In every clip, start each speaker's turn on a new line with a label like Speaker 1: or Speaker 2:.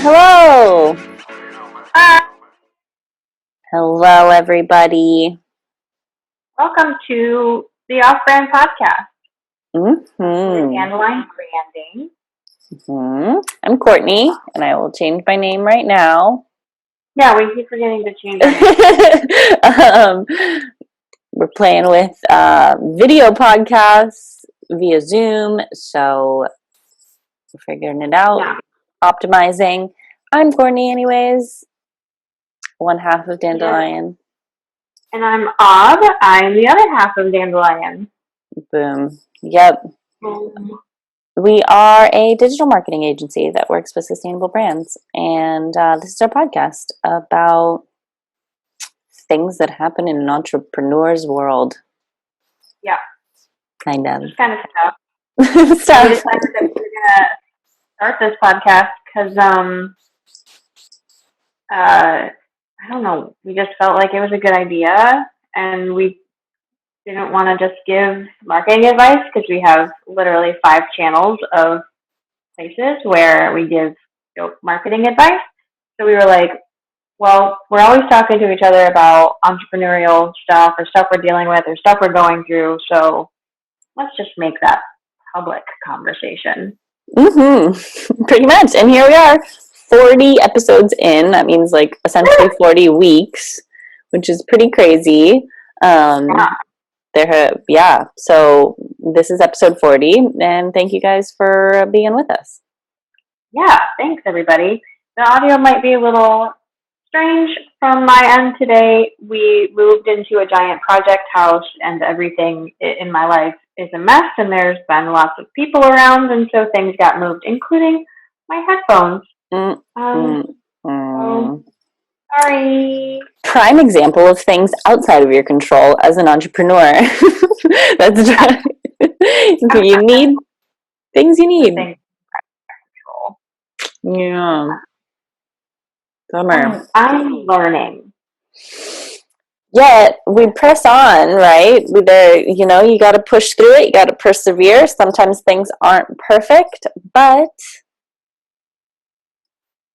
Speaker 1: Hello! Hello, everybody.
Speaker 2: Welcome to the Offbrand Podcast.
Speaker 1: Mm-hmm.
Speaker 2: Dandelion branding.
Speaker 1: Mm-hmm. I'm Courtney, and I will change my name right now.
Speaker 2: Yeah, we keep forgetting to change our name.
Speaker 1: We're playing with video podcasts via Zoom, so we're figuring it out, optimizing. I'm Courtney, anyways. One half of Dandelion.
Speaker 2: And I'm Ob. I'm the other half of Dandelion.
Speaker 1: Boom. Yep. We are a digital marketing agency that works with sustainable brands, and this is our podcast about things that happen in an entrepreneur's world.
Speaker 2: Yeah.
Speaker 1: Kind of.
Speaker 2: Just kind of stuff.
Speaker 1: We
Speaker 2: decided that we were going to start this podcast because, I don't know, we just felt like it was a good idea, and we didn't want to just give marketing advice because we have literally 5 channels of places where we give marketing advice. So we were like, well, we're always talking to each other about entrepreneurial stuff or stuff we're dealing with or stuff we're going through. So let's just make that public conversation.
Speaker 1: Mm-hmm. Pretty much. And here we are, 40 episodes in. That means like essentially 40 weeks, which is pretty crazy. So this is episode 40, and thank you guys for being with us.
Speaker 2: Yeah, thanks everybody. The audio might be a little strange from my end today. We moved into a giant project house, and everything in my life is a mess, and there's been lots of people around, and so things got moved, including my headphones. So, sorry.
Speaker 1: Prime example of things outside of your control as an entrepreneur. That's right. You need things you need. Yeah. Bummer.
Speaker 2: I'm learning.
Speaker 1: Yet we press on, right? You got to push through it. You got to persevere. Sometimes things aren't perfect, but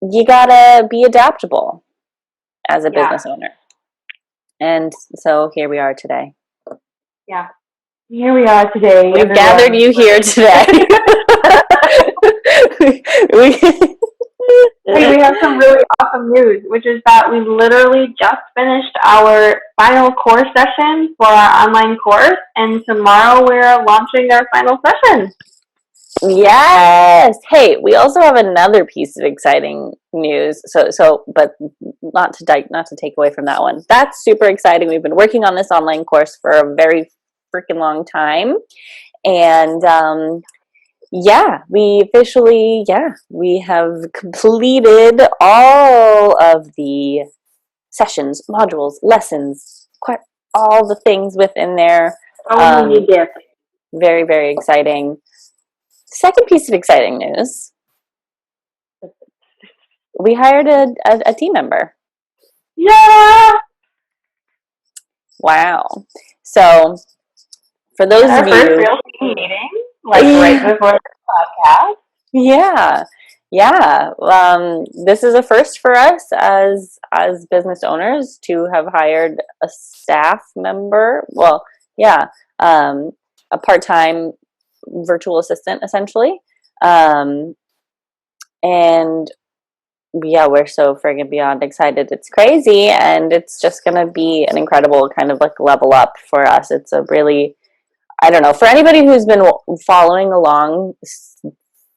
Speaker 1: you got to be adaptable as a business owner. And so here we are today.
Speaker 2: Yeah. Here we are today.
Speaker 1: We've gathered you here today.
Speaker 2: We have some really awesome news, which is that we literally just finished our final course session for our online course, and tomorrow we're launching our final session.
Speaker 1: Yes. Hey, we also have another piece of exciting news. But not to take away from that one. That's super exciting. We've been working on this online course for a very freaking long time, and we have completed all of the sessions, modules, lessons, all the things within there. Very, very exciting. Second piece of exciting news. We hired a team member.
Speaker 2: Yeah!
Speaker 1: Wow. So, for those of you...
Speaker 2: Our first real team meeting, right before the podcast.
Speaker 1: Yeah. This is a first for us as business owners to have hired a staff member. Well, a part-time virtual assistant, essentially. And we're so friggin' beyond excited. It's crazy, and it's just gonna be an incredible kind of like level up for us. It's a really, I don't know, for anybody who's been following along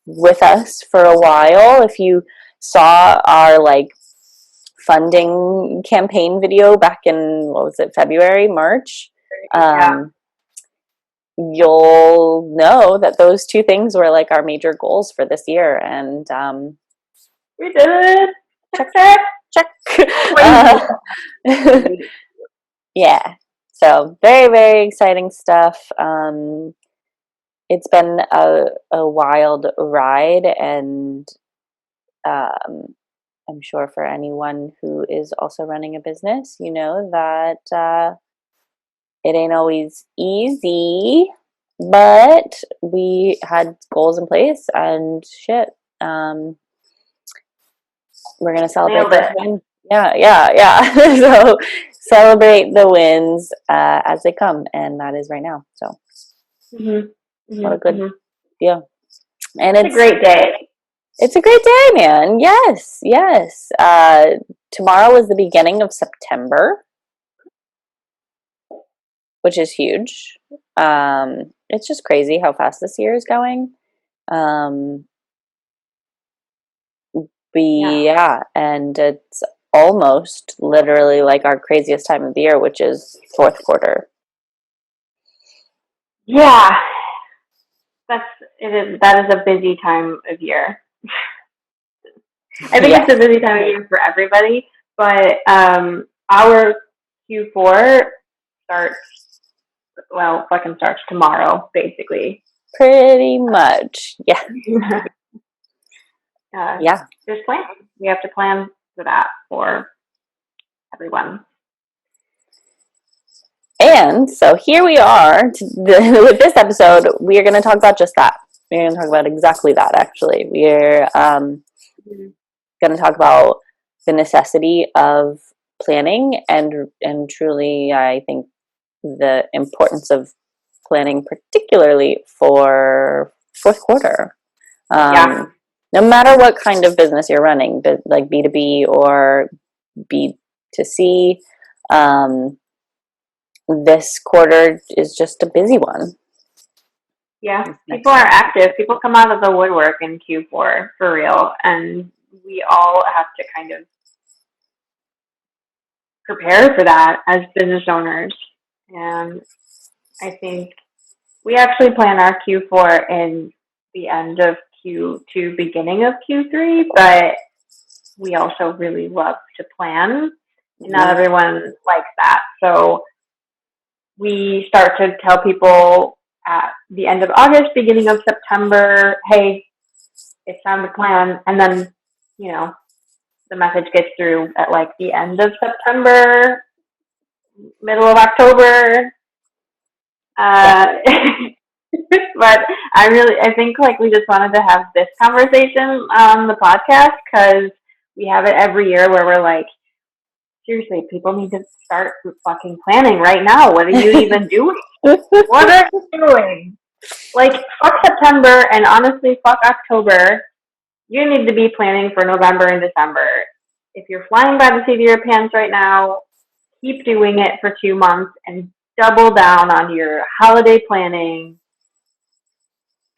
Speaker 1: with us for a while, if you saw our funding campaign video back in, February, March, you'll know that those two things were our major goals for this year, and
Speaker 2: we did it.
Speaker 1: Check. Yeah. So very, very exciting stuff. It's been a wild ride, and I'm sure for anyone who is also running a business, you know that it ain't always easy. But we had goals in place and shit. We're going to celebrate those wins. Yeah. So celebrate the wins as they come. And that is right now. So what a good deal. And
Speaker 2: it's a great day.
Speaker 1: It's a great day, man. Yes. Tomorrow is the beginning of September, which is huge. It's just crazy how fast this year is going. And it's almost literally like our craziest time of the year, which is fourth quarter.
Speaker 2: Yeah, that is a busy time of year. I think it's a busy time of year for everybody, but our Q4 starts tomorrow, basically.
Speaker 1: Pretty much, yeah.
Speaker 2: There's planning. We have to plan for that for everyone.
Speaker 1: And so here we are with this episode. We are going to talk about just that. We're going to talk about exactly that. Actually, we're going to talk about the necessity of planning and truly, I think, the importance of planning, particularly for fourth quarter. No matter what kind of business you're running, but like B2B or B2C, this quarter is just a busy one.
Speaker 2: Yeah, people are active. People come out of the woodwork in Q4 for real, and we all have to kind of prepare for that as business owners. And I think we actually plan our Q4 in the end of Q2, beginning of Q3, but we also really love to plan. Not everyone likes that. So we start to tell people at the end of August, beginning of September, hey, it's time to plan. And then, the message gets through at like the end of September, middle of October. But I think like we just wanted to have this conversation on the podcast because we have it every year where we're like, seriously, people need to start fucking planning right now. What are you even doing? What are you doing? Like, fuck September and honestly, fuck October. You need to be planning for November and December. If you're flying by the seat of your pants right now, keep doing it for 2 months and double down on your holiday planning,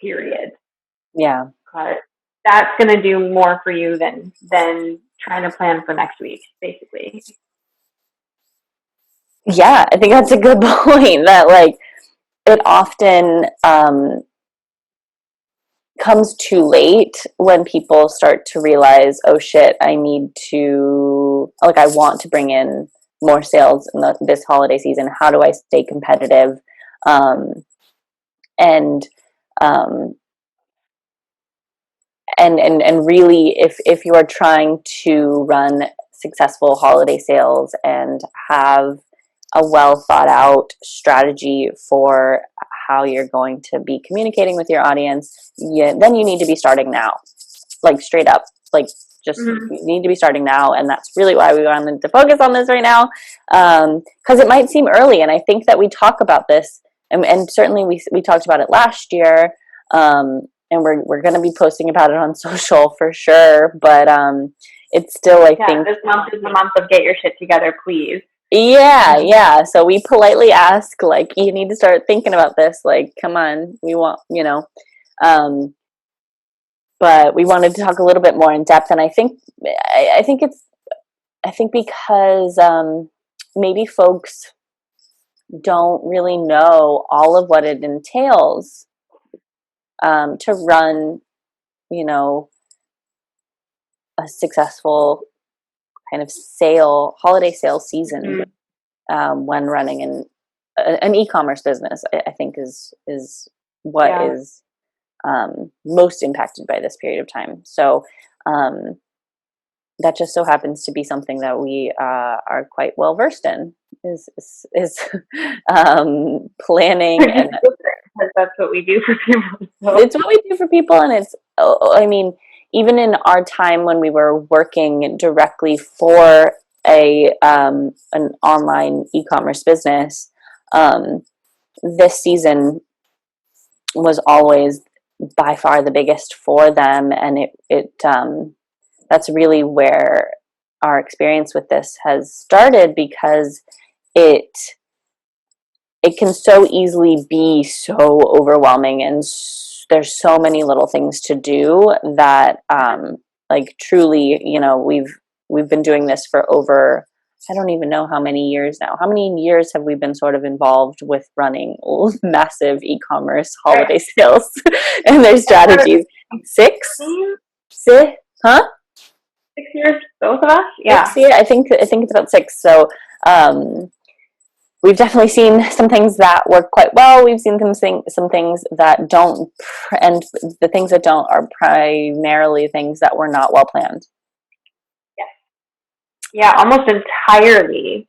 Speaker 2: period.
Speaker 1: Yeah.
Speaker 2: Because that's going to do more for you than trying to plan for next week, basically.
Speaker 1: Yeah, I think that's a good point that like it often comes too late when people start to realize, oh shit, I want to bring in more sales in this holiday season. How do I stay competitive? And really, if you are trying to run successful holiday sales and have a well thought out strategy for how you're going to be communicating with your audience, then you need to be starting now, like straight up, like just you need to be starting now. And that's really why we wanted to focus on this right now, because it might seem early, and I think that we talk about this, and certainly we talked about it last year, and we're going to be posting about it on social for sure, but it's still, I think
Speaker 2: this month is the month of get your shit together, please.
Speaker 1: Yeah. So we politely ask, like, you need to start thinking about this. Like, come on, we want, but we wanted to talk a little bit more in depth. And I think because maybe folks don't really know all of what it entails to run, a successful kind of holiday sales season. When running an e-commerce business, I think is what is most impacted by this period of time. So that just so happens to be something that we are quite well versed in, is planning
Speaker 2: because that's what we do for people. So.
Speaker 1: It's what we do for people, and it's, I mean, even in our time when we were working directly for an online e-commerce business, this season was always by far the biggest for them, and it that's really where our experience with this has started, because it can so easily be so overwhelming, and there's so many little things to do that like truly, you know, we've been doing this for over, I don't even know how many years now. How many years have we been sort of involved with running massive e-commerce holiday sales and their strategies? 6? Huh?
Speaker 2: 6 years, both of us? Yeah.
Speaker 1: 6 years? I think it's about 6. So we've definitely seen some things that work quite well. We've seen some things that don't, and the things that don't are primarily things that were not well planned.
Speaker 2: Yes. Yeah, almost entirely.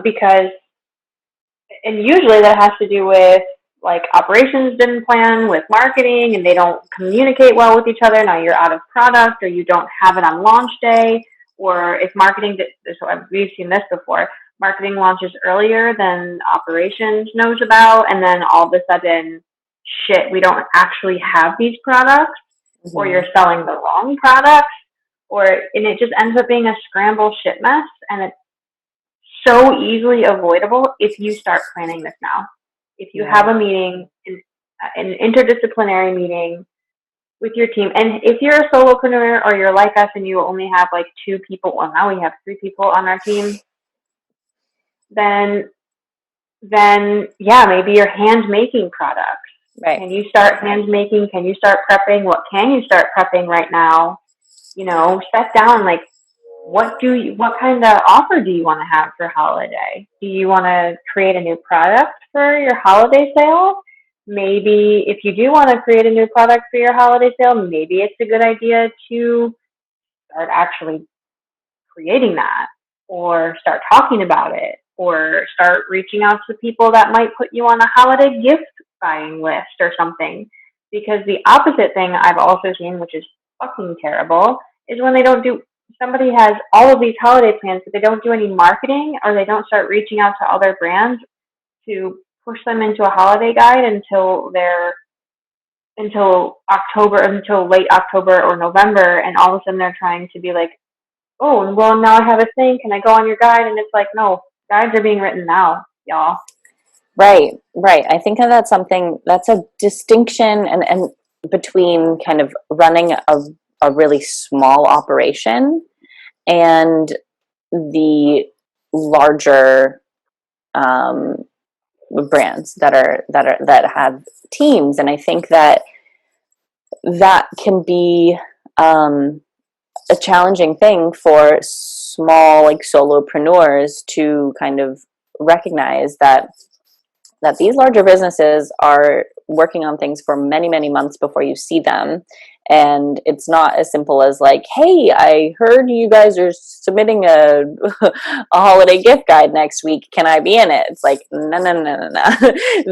Speaker 2: Because, and usually that has to do with like operations didn't plan with marketing and they don't communicate well with each other. Now you're out of product, or you don't have it on launch day, or if marketing, so we've seen this before, marketing launches earlier than operations knows about, and then all of a sudden, shit, we don't actually have these products, or you're selling the wrong products, and it just ends up being a scramble shit mess, and it's so easily avoidable if you start planning this now. If you have a meeting, an interdisciplinary meeting with your team, and if you're a solopreneur or you're like us and you only have like 2 people, well, now we have 3 people on our team, then yeah, maybe you're hand making products.
Speaker 1: Right.
Speaker 2: Can you start hand making? Can you start prepping? What can you start prepping right now? You know, set down like, what kind of offer do you want to have for holiday? Do you want to create a new product for your holiday sale? Maybe if you do want to create a new product for your holiday sale, maybe it's a good idea to start actually creating that, or start talking about it, or start reaching out to people that might put you on a holiday gift buying list or something. Because the opposite thing I've also seen, which is fucking terrible, is when somebody has all of these holiday plans, but they don't do any marketing, or they don't start reaching out to other brands to push them into a holiday guide until late October or November, and all of a sudden they're trying to be like, oh, well, now I have a thing, can I go on your guide? And it's like, no, guides are being written now, y'all.
Speaker 1: Right. I think that's a distinction and between kind of running a really small operation and the larger brands that have teams. And I think that can be a challenging thing for small, like, solopreneurs to kind of recognize that these larger businesses are working on things for many, many months before you see them. And it's not as simple as like, hey, I heard you guys are submitting a holiday gift guide next week. Can I be in it? It's like, no.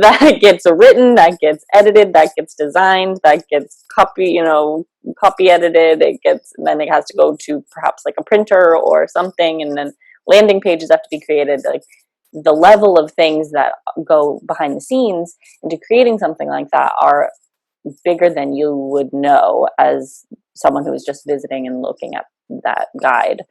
Speaker 1: That gets written, that gets edited, that gets designed, that gets copy edited. Then it has to go to perhaps like a printer or something. And then landing pages have to be created. Like, the level of things that go behind the scenes into creating something like that are bigger than you would know as someone who is just visiting and looking at that guide.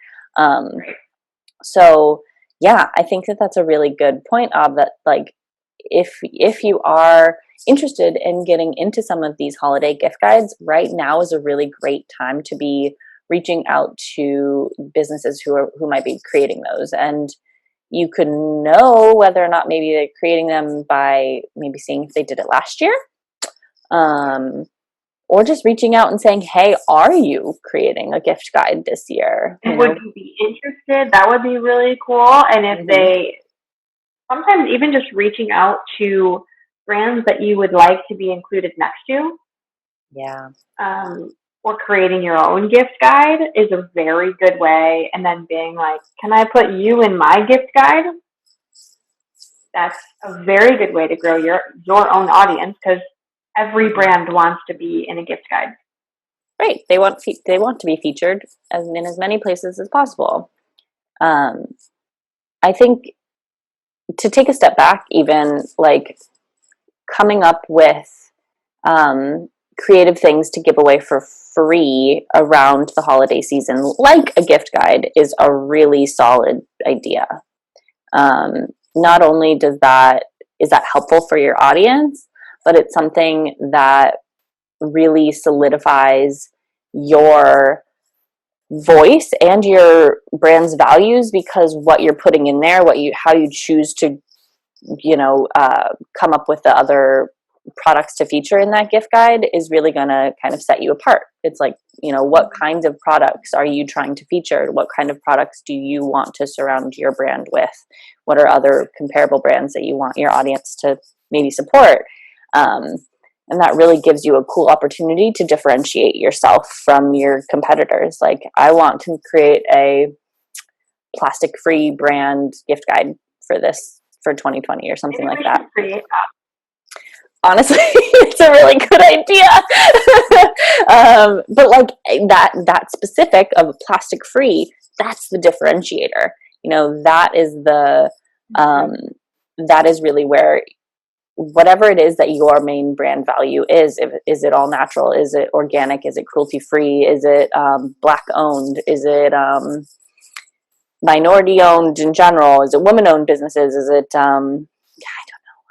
Speaker 1: So yeah, I think that's a really good point, of that, like, if you are interested in getting into some of these holiday gift guides, right now is a really great time to be reaching out to businesses who might be creating those. And you could know whether or not maybe they're creating them by maybe seeing if they did it last year, or just reaching out and saying, hey, are you creating a gift guide this year?
Speaker 2: Would you be interested? That would be really cool. And if they, sometimes even just reaching out to brands that you would like to be included next to.
Speaker 1: Yeah.
Speaker 2: Or creating your own gift guide is a very good way. And then being like, can I put you in my gift guide? that's a very good way to grow your own audience, because every brand wants to be in a gift guide.
Speaker 1: Right. They want to be featured in as many places as possible. I think to take a step back, even like coming up with creative things to give away for free around the holiday season, like a gift guide, is a really solid idea. Not only is that helpful for your audience, but it's something that really solidifies your voice and your brand's values, because what you're putting in there, how you choose to come up with the other products to feature in that gift guide is really going to kind of set you apart. It's like, what kinds of products are you trying to feature? What kind of products do you want to surround your brand with? What are other comparable brands that you want your audience to maybe support? And that really gives you a cool opportunity to differentiate yourself from your competitors. Like, I want to create a plastic-free brand gift guide for 2020 or something like that. Honestly, it's a really good idea. But like that specific of plastic free, that's the differentiator. That is really where, whatever it is that your main brand value is it all natural? Is it organic? Is it cruelty free? Is it Black owned? Is it minority owned in general? Is it women owned businesses? Is it I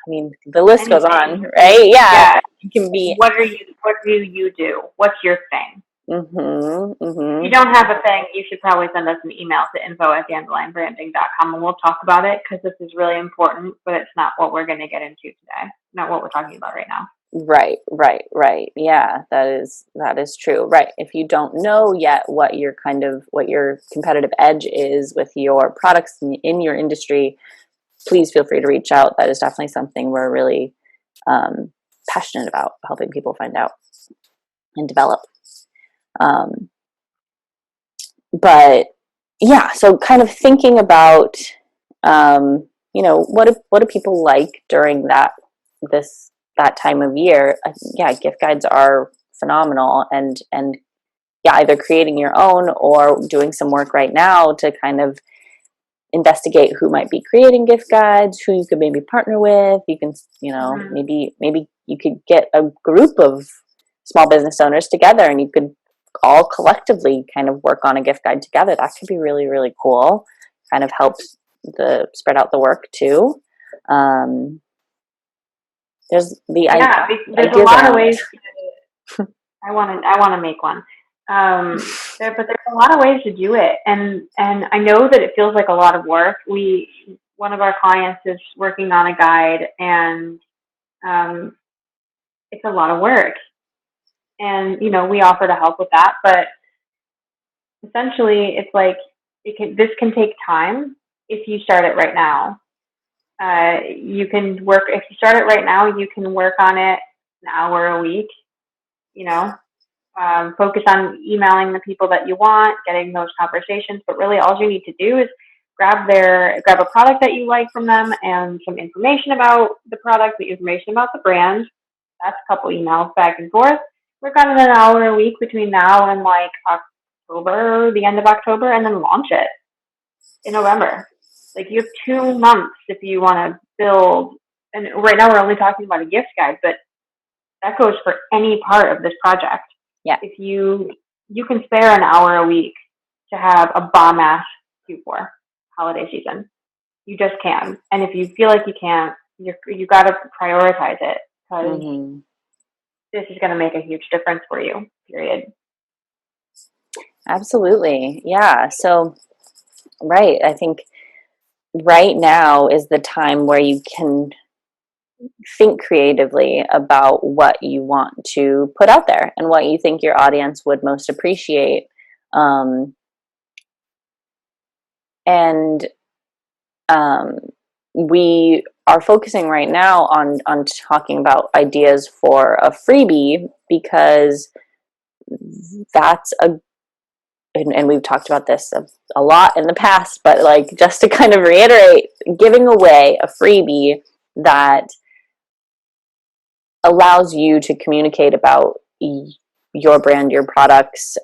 Speaker 1: mean, the list goes on, right? Yeah. It can be.
Speaker 2: What do you do? What's your thing?
Speaker 1: Mm-hmm, mm-hmm.
Speaker 2: If you don't have a thing, you should probably send us an email to info@dandelion.branding.com, and we'll talk about it, because this is really important, but it's not what we're going to get into today. Not what we're talking about right now.
Speaker 1: Right. Yeah, that is true. Right. If you don't know yet what your competitive edge is with your products in your industry, please feel free to reach out. That is definitely something we're really passionate about, helping people find out and develop. But yeah, so kind of thinking about, what do people like during that time of year? Yeah, gift guides are phenomenal, and yeah, either creating your own or doing some work right now to kind of investigate who might be creating gift guides, who you could maybe partner with. You can, maybe you could get a group of small business owners together, and you could all collectively kind of work on a gift guide together. That could be really, really cool. Kind of helps spread out the work too. There's
Speaker 2: there's a lot of ways to do it. I want to make one. But there's a lot of ways to do it, and I know that it feels like a lot of work. One of our clients is working on a guide, and it's a lot of work, and we offer to help with that. But essentially, it's like this can take time if you start it right now. You can work if you start it right now. You can work on it an hour a week. Focus on emailing the people that you want, getting those conversations. But really, all you need to do is grab a product that you like from them, and some information about the product, the information about the brand. That's a couple emails back and forth. Work on it an hour a week between now and like October, the end of October, and then launch it in November. Like, you have 2 months if you want to build. And right now we're only talking about a gift guide, but that goes for any part of this project.
Speaker 1: Yeah.
Speaker 2: If you can spare an hour a week to have a bomb ass Q4 holiday season, you just can. And if you feel like you can't, you got to prioritize it, because this is going to make a huge difference for you. Period.
Speaker 1: Absolutely. Yeah. So, right. I think right now is the time where you can think creatively about what you want to put out there and what you think your audience would most appreciate. We are focusing right now on talking about ideas for a freebie, because that's a and we've talked about this a lot in the past, but like just to kind of reiterate, giving away a freebie that allows you to communicate about your brand, your products,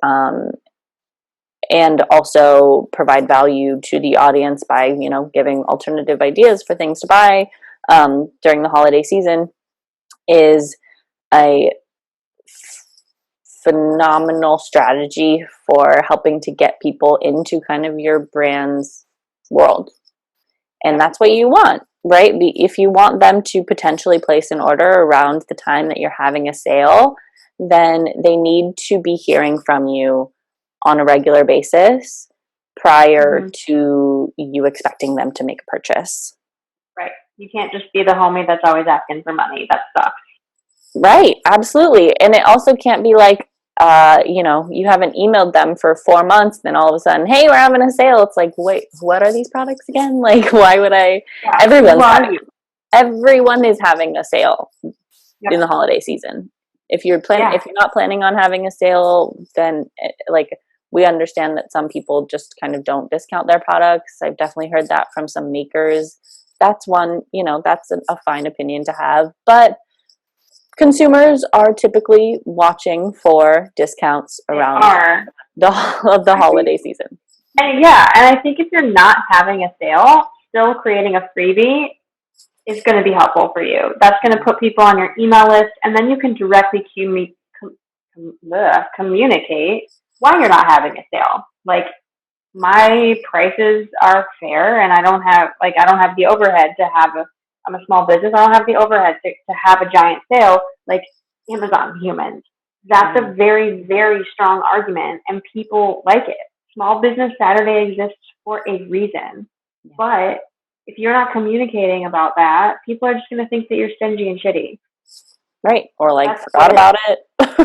Speaker 1: and also provide value to the audience by, you know, giving alternative ideas for things to buy during the holiday season is a phenomenal strategy for helping to get people into kind of your brand's world. And that's what you want, right? If you want them to potentially place an order around the time that you're having a sale, then they need to be hearing from you on a regular basis prior to you expecting them to make a purchase.
Speaker 2: Right. You can't just be the homie that's always asking for money. That sucks.
Speaker 1: Right. Absolutely. And it also can't be like, you know, you haven't emailed them for 4 months, then all of a sudden, hey, we're having a sale. It's like, wait, what are these products again? Like, why would I? Yeah, everyone is having a sale in the holiday season. If you're if you're not planning on having a sale, then like, we understand that some people just kind of don't discount their products. I've definitely heard that from some makers. That's one, you know, that's a fine opinion to have. But consumers are typically watching for discounts around the holiday season.
Speaker 2: And I think if you're not having a sale, still creating a freebie is going to be helpful for you. That's going to put people on your email list, and then you can directly communicate why you're not having a sale. Like, my prices are fair, and I don't have the overhead to have I'm a small business. I don't have the overhead to have a giant sale like Amazon humans. That's a very, very strong argument, and people like it. Small Business Saturday exists for a reason. But if you're not communicating about that, people are just going to think that you're stingy and shitty.
Speaker 1: Right. Or like forgot about it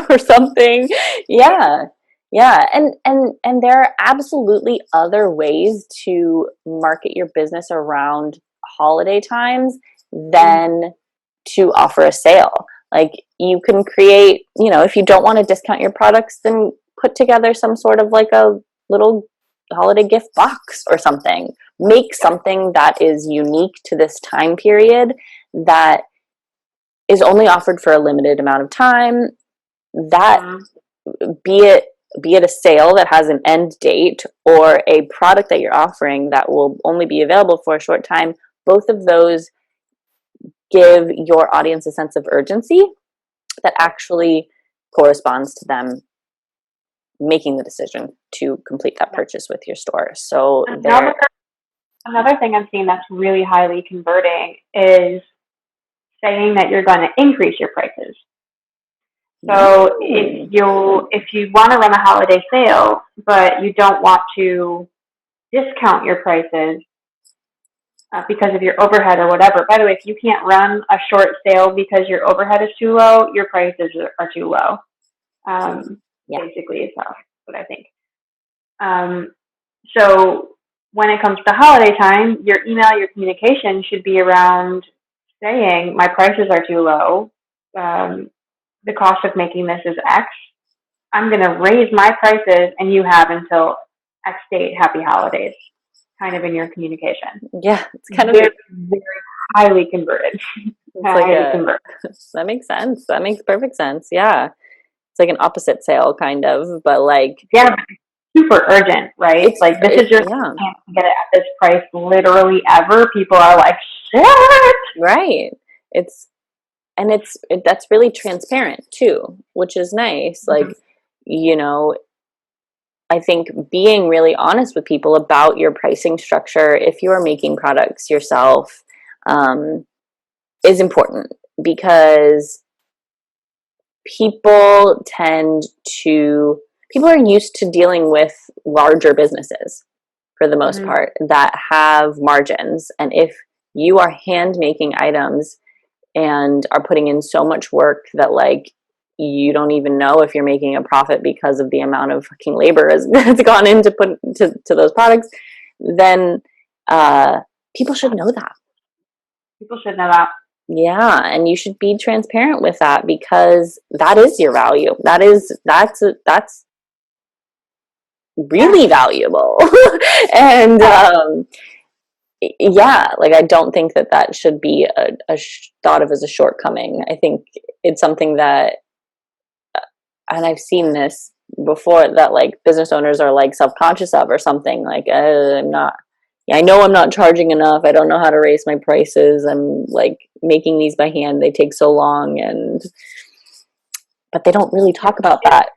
Speaker 1: or something. Yeah. Yeah. And there are absolutely other ways to market your business around holiday times than to offer a sale. Like, you can create, you know, if you don't want to discount your products, then put together some sort of like a little holiday gift box or something. Make something that is unique to this time period, that is only offered for a limited amount of time. That be it a sale that has an end date or a product that you're offering that will only be available for a short time, both of those give your audience a sense of urgency that actually corresponds to them making the decision to complete that purchase with your store. So
Speaker 2: another thing I'm seeing that's really highly converting is saying that you're going to increase your prices. So if you want to run a holiday sale, but you don't want to discount your prices because of your overhead or whatever. By the way, if you can't run a short sale because your overhead is too low, your prices are too low. Basically, is what I think. So when it comes to holiday time, your email, your communication should be around saying, my prices are too low. The cost of making this is X. I'm going to raise my prices, and you have until X date. Happy holidays, kind of in your communication.
Speaker 1: Yeah, it's kind of
Speaker 2: very, very highly converted.
Speaker 1: That makes sense. That makes perfect sense. Yeah, it's like an opposite sale, kind of, but like
Speaker 2: super urgent, right? It's like, this is your chance to get it at this price, literally ever. People are like, shit.
Speaker 1: Right. That's really transparent too, which is nice. Like, you know, I think being really honest with people about your pricing structure, if you are making products yourself, is important, because people are used to dealing with larger businesses for the most part that have margins. And if you are hand making items and are putting in so much work that like you don't even know if you're making a profit because of the amount of fucking labor that's gone into put to those products, then people should know that.
Speaker 2: People should know that.
Speaker 1: Yeah, and you should be transparent with that, because that is your value. That's really valuable. And yeah, like I don't think that should be thought of as a shortcoming. I think it's something that, and I've seen this before, that like business owners are like self-conscious of or something, like I know I'm not charging enough, I don't know how to raise my prices, I'm like making these by hand, they take so long, but they don't really talk about that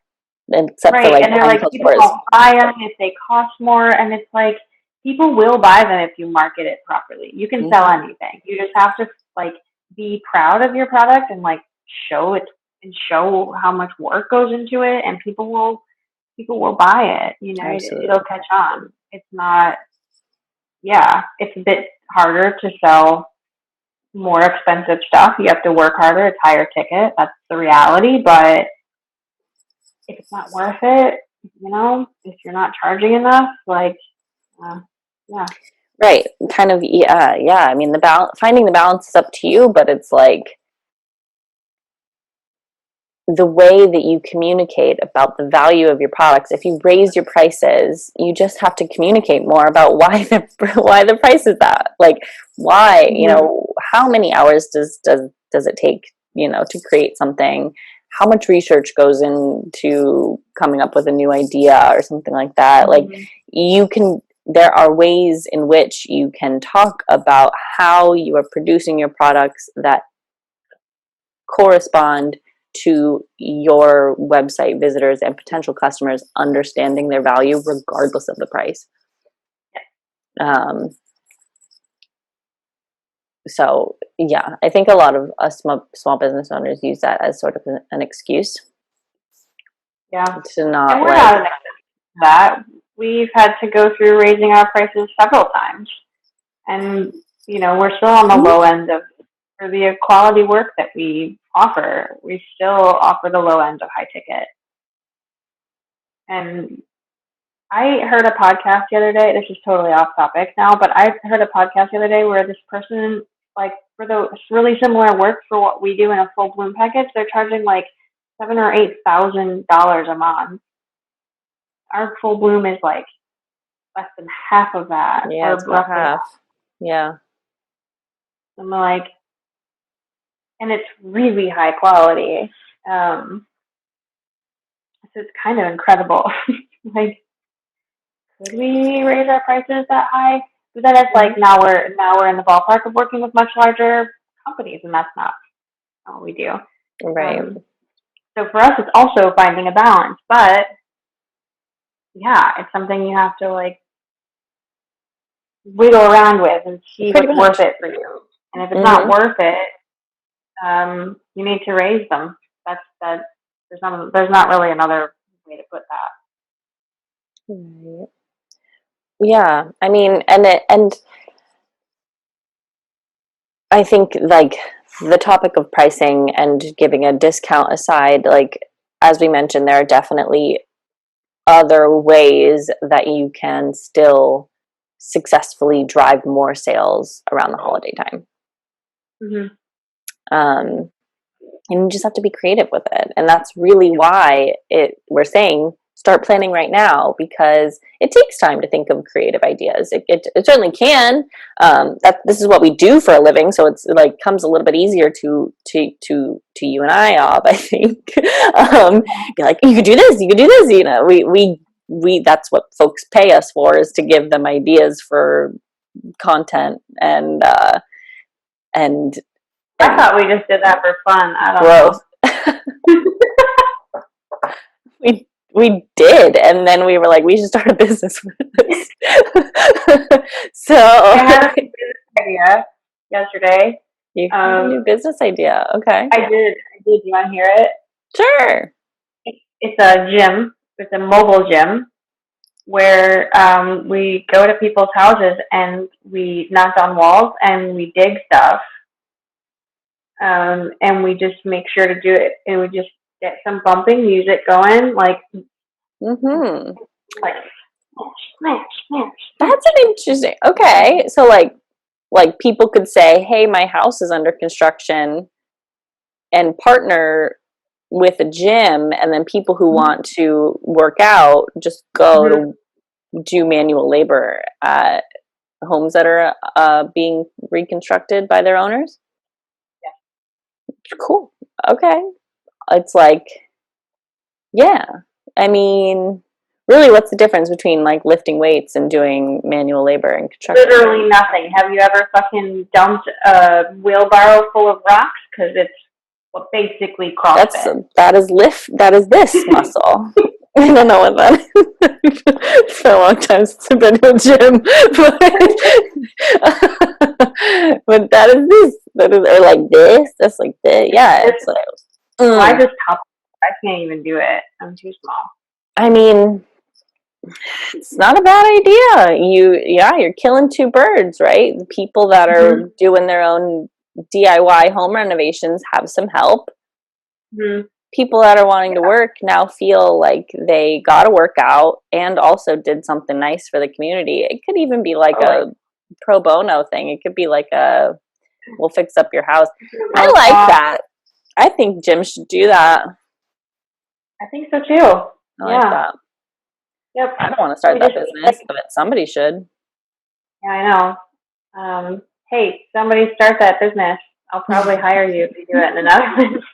Speaker 1: except for
Speaker 2: right,
Speaker 1: like
Speaker 2: and they're
Speaker 1: behind
Speaker 2: like,
Speaker 1: closed
Speaker 2: people
Speaker 1: doors.
Speaker 2: don't buy them if they cost more, and it's like, people will buy them if you market it properly. You can sell anything. You just have to like be proud of your product and like show it and show how much work goes into it, and people will buy it. You know,
Speaker 1: Absolutely.
Speaker 2: it'll catch on. It's not, yeah, it's a bit harder to sell more expensive stuff. You have to work harder. It's higher ticket. That's the reality. But if it's not worth it, you know, if you're not charging enough, like, yeah.
Speaker 1: Right. Kind of, yeah. I mean, finding the balance is up to you, but it's like the way that you communicate about the value of your products. If you raise your prices, you just have to communicate more about why the price is that. Like, why, you know, how many hours does it take, you know, to create something? How much research goes into coming up with a new idea or something like that? Like, there are ways in which you can talk about how you are producing your products that correspond to your website visitors and potential customers understanding their value regardless of the price. So yeah, I think a lot of us small business owners use that as sort of an excuse.
Speaker 2: Yeah.
Speaker 1: To not,
Speaker 2: And we're
Speaker 1: like,
Speaker 2: not an exception to that. We've had to go through raising our prices several times. And, you know, we're still on the low end of, for the quality work that we offer, we still offer the low end of high ticket. And I heard a podcast the other day, this is totally off topic now, but I heard a podcast the other day where this person, like, for the really similar work for what we do in a full bloom package, they're charging like $7,000 or $8,000 a month. Our full bloom is like less than half of that,
Speaker 1: yeah,
Speaker 2: or
Speaker 1: it's about
Speaker 2: roughly half.
Speaker 1: half. Yeah.
Speaker 2: I'm like, and it's really high quality. So it's kind of incredible. Like, could we raise our prices that high? But then it's like, now we're in the ballpark of working with much larger companies, and that's not what we do.
Speaker 1: Right.
Speaker 2: So for us, it's also finding a balance. But yeah, it's something you have to like wiggle around with and see
Speaker 1: Pretty
Speaker 2: what's
Speaker 1: much.
Speaker 2: worth it for you. And if it's not worth it, you need to raise them. That's that. There's not really another way to put that.
Speaker 1: Right. Yeah, I mean, and I think like the topic of pricing and giving a discount aside, like as we mentioned, there are definitely other ways that you can still successfully drive more sales around the holiday time. And you just have to be creative with it, and that's really why we're saying start planning right now, because it takes time to think of creative ideas. It certainly can. This is what we do for a living, so it's like comes a little bit easier to you and I, I think. Be like, you could do this, you could do this. You know, we that's what folks pay us for, is to give them ideas for content and
Speaker 2: I thought we just did that for fun. I don't
Speaker 1: know. We did, and then we were like, we should start a business with this. So
Speaker 2: I had a business idea yesterday.
Speaker 1: You have a new business idea. Okay.
Speaker 2: I did. Do you want to hear it?
Speaker 1: Sure.
Speaker 2: It's a gym. It's a mobile gym where we go to people's houses and we knock on walls and we dig stuff. And we just make sure to do it, and we just get some bumping music going, like, like smash.
Speaker 1: That's an interesting. Okay, so like people could say, "Hey, my house is under construction," and partner with a gym, and then people who want to work out just go to do manual labor at homes that are being reconstructed by their owners. Cool. Okay. It's like, yeah. I mean, really, what's the difference between like lifting weights and doing manual labor and construction?
Speaker 2: Literally nothing. Have you ever fucking dumped a wheelbarrow full of rocks? Because it's basically CrossFit.
Speaker 1: That is this muscle. I don't know what that is. It's been a long time since I've been to a gym, but that is this. That is, or like this. That's like this. Yeah, it's like.
Speaker 2: I just top. I can't even do it. I'm too small.
Speaker 1: I mean, it's not a bad idea. You're killing two birds, right? The people that are doing their own DIY home renovations have some help. People that are wanting to work now feel like they got to work out and also did something nice for the community. It could even be like a pro bono thing. It could be like we'll fix up your house. I like that. I think gyms should do that.
Speaker 2: I think so too.
Speaker 1: I like that.
Speaker 2: Yep.
Speaker 1: I don't want to start that business, but somebody should.
Speaker 2: Yeah, I know. Hey, somebody start that business. I'll probably hire you if you do it in another business.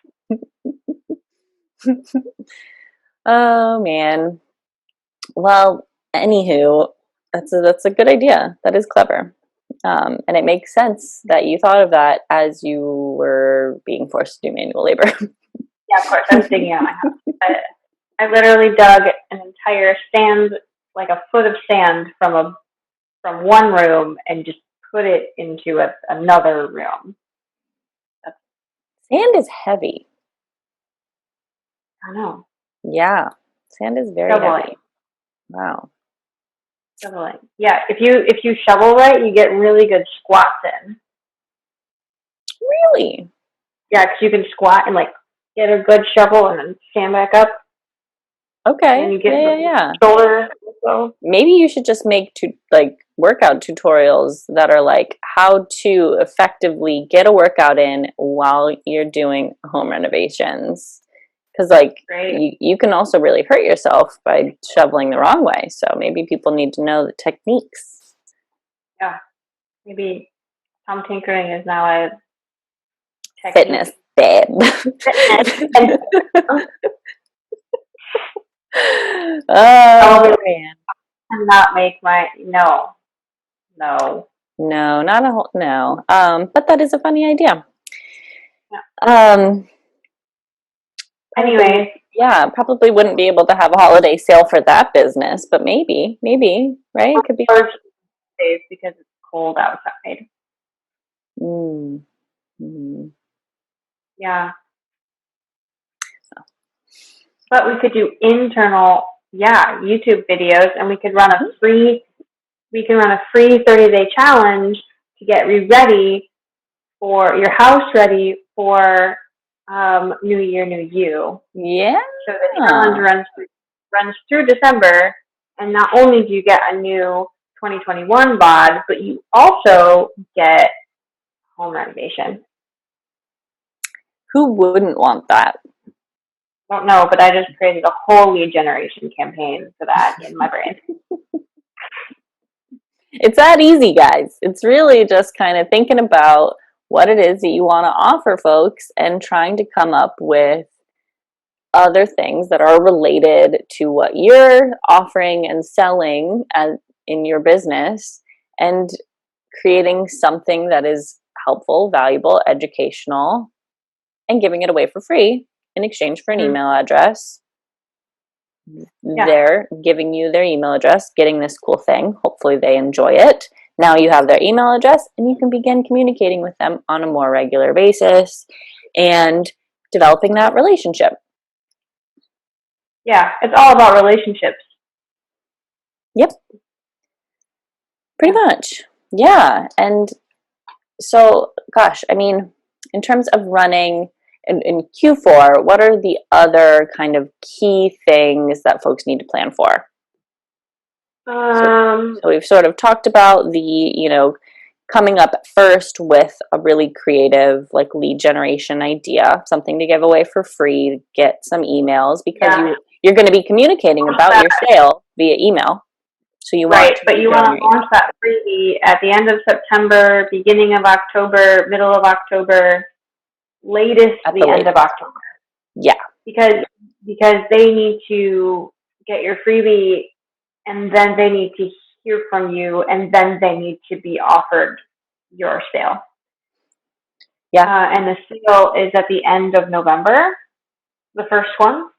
Speaker 1: Oh man. Well, anywho, that's a good idea. That is clever. And it makes sense that you thought of that as you were being forced to do manual labor.
Speaker 2: Yeah, of course. I was digging out my house. I literally dug an entire sand, like a foot of sand from one room, and just put it into another room.
Speaker 1: Sand is heavy.
Speaker 2: I know.
Speaker 1: Yeah, sand is very heavy. Wow.
Speaker 2: Shoveling. Yeah, if you shovel right, you get really good squats in.
Speaker 1: Really?
Speaker 2: Yeah, because you can squat and like get a good shovel and then stand back up.
Speaker 1: Okay.
Speaker 2: And you get
Speaker 1: yeah.
Speaker 2: Shoulder. So.
Speaker 1: Maybe you should just make workout tutorials that are like how to effectively get a workout in while you're doing home renovations. Because you can also really hurt yourself by shoveling the wrong way. So maybe people need to know the techniques.
Speaker 2: Yeah. Maybe Tom Tinkering is now a
Speaker 1: fitness babe. Oh man.
Speaker 2: Not make no,
Speaker 1: not a whole no. But that is a funny idea.
Speaker 2: Yeah. Anyways,
Speaker 1: yeah, probably wouldn't be able to have a holiday sale for that business, but maybe, right? It could be
Speaker 2: days because it's cold outside. Yeah. But we could do internal, YouTube videos, and we could run a free 30-day challenge to get ready for your house ready for New Year, New You.
Speaker 1: Yeah.
Speaker 2: So the challenge runs through December, and not only do you get a new 2021 bod, but you also get home renovation.
Speaker 1: Who wouldn't want that?
Speaker 2: I don't know, but I just created a whole lead generation campaign for that in my brain.
Speaker 1: It's that easy, guys. It's really just kind of thinking about what it is that you want to offer folks and trying to come up with other things that are related to what you're offering and selling in your business, and creating something that is helpful, valuable, educational, and giving it away for free in exchange for an email address. Yeah. They're giving you their email address, getting this cool thing. Hopefully they enjoy it. Now you have their email address, and you can begin communicating with them on a more regular basis and developing that relationship.
Speaker 2: Yeah, it's all about relationships.
Speaker 1: Yep. Pretty much. Yeah. And so, gosh, I mean, in terms of running in Q4, what are the other kind of key things that folks need to plan for? So we've sort of talked about the, coming up first with a really creative like lead generation idea, something to give away for free, get some emails, because you're going to be communicating about your sale via email. So you want to,
Speaker 2: but you want to launch that freebie at the end of September, beginning of October, middle of October, latest the end of October.
Speaker 1: Yeah.
Speaker 2: Because they need to get your freebie, and then they need to hear from you, and then they need to be offered your sale.
Speaker 1: Yeah.
Speaker 2: And the sale is at the end of November, the first one.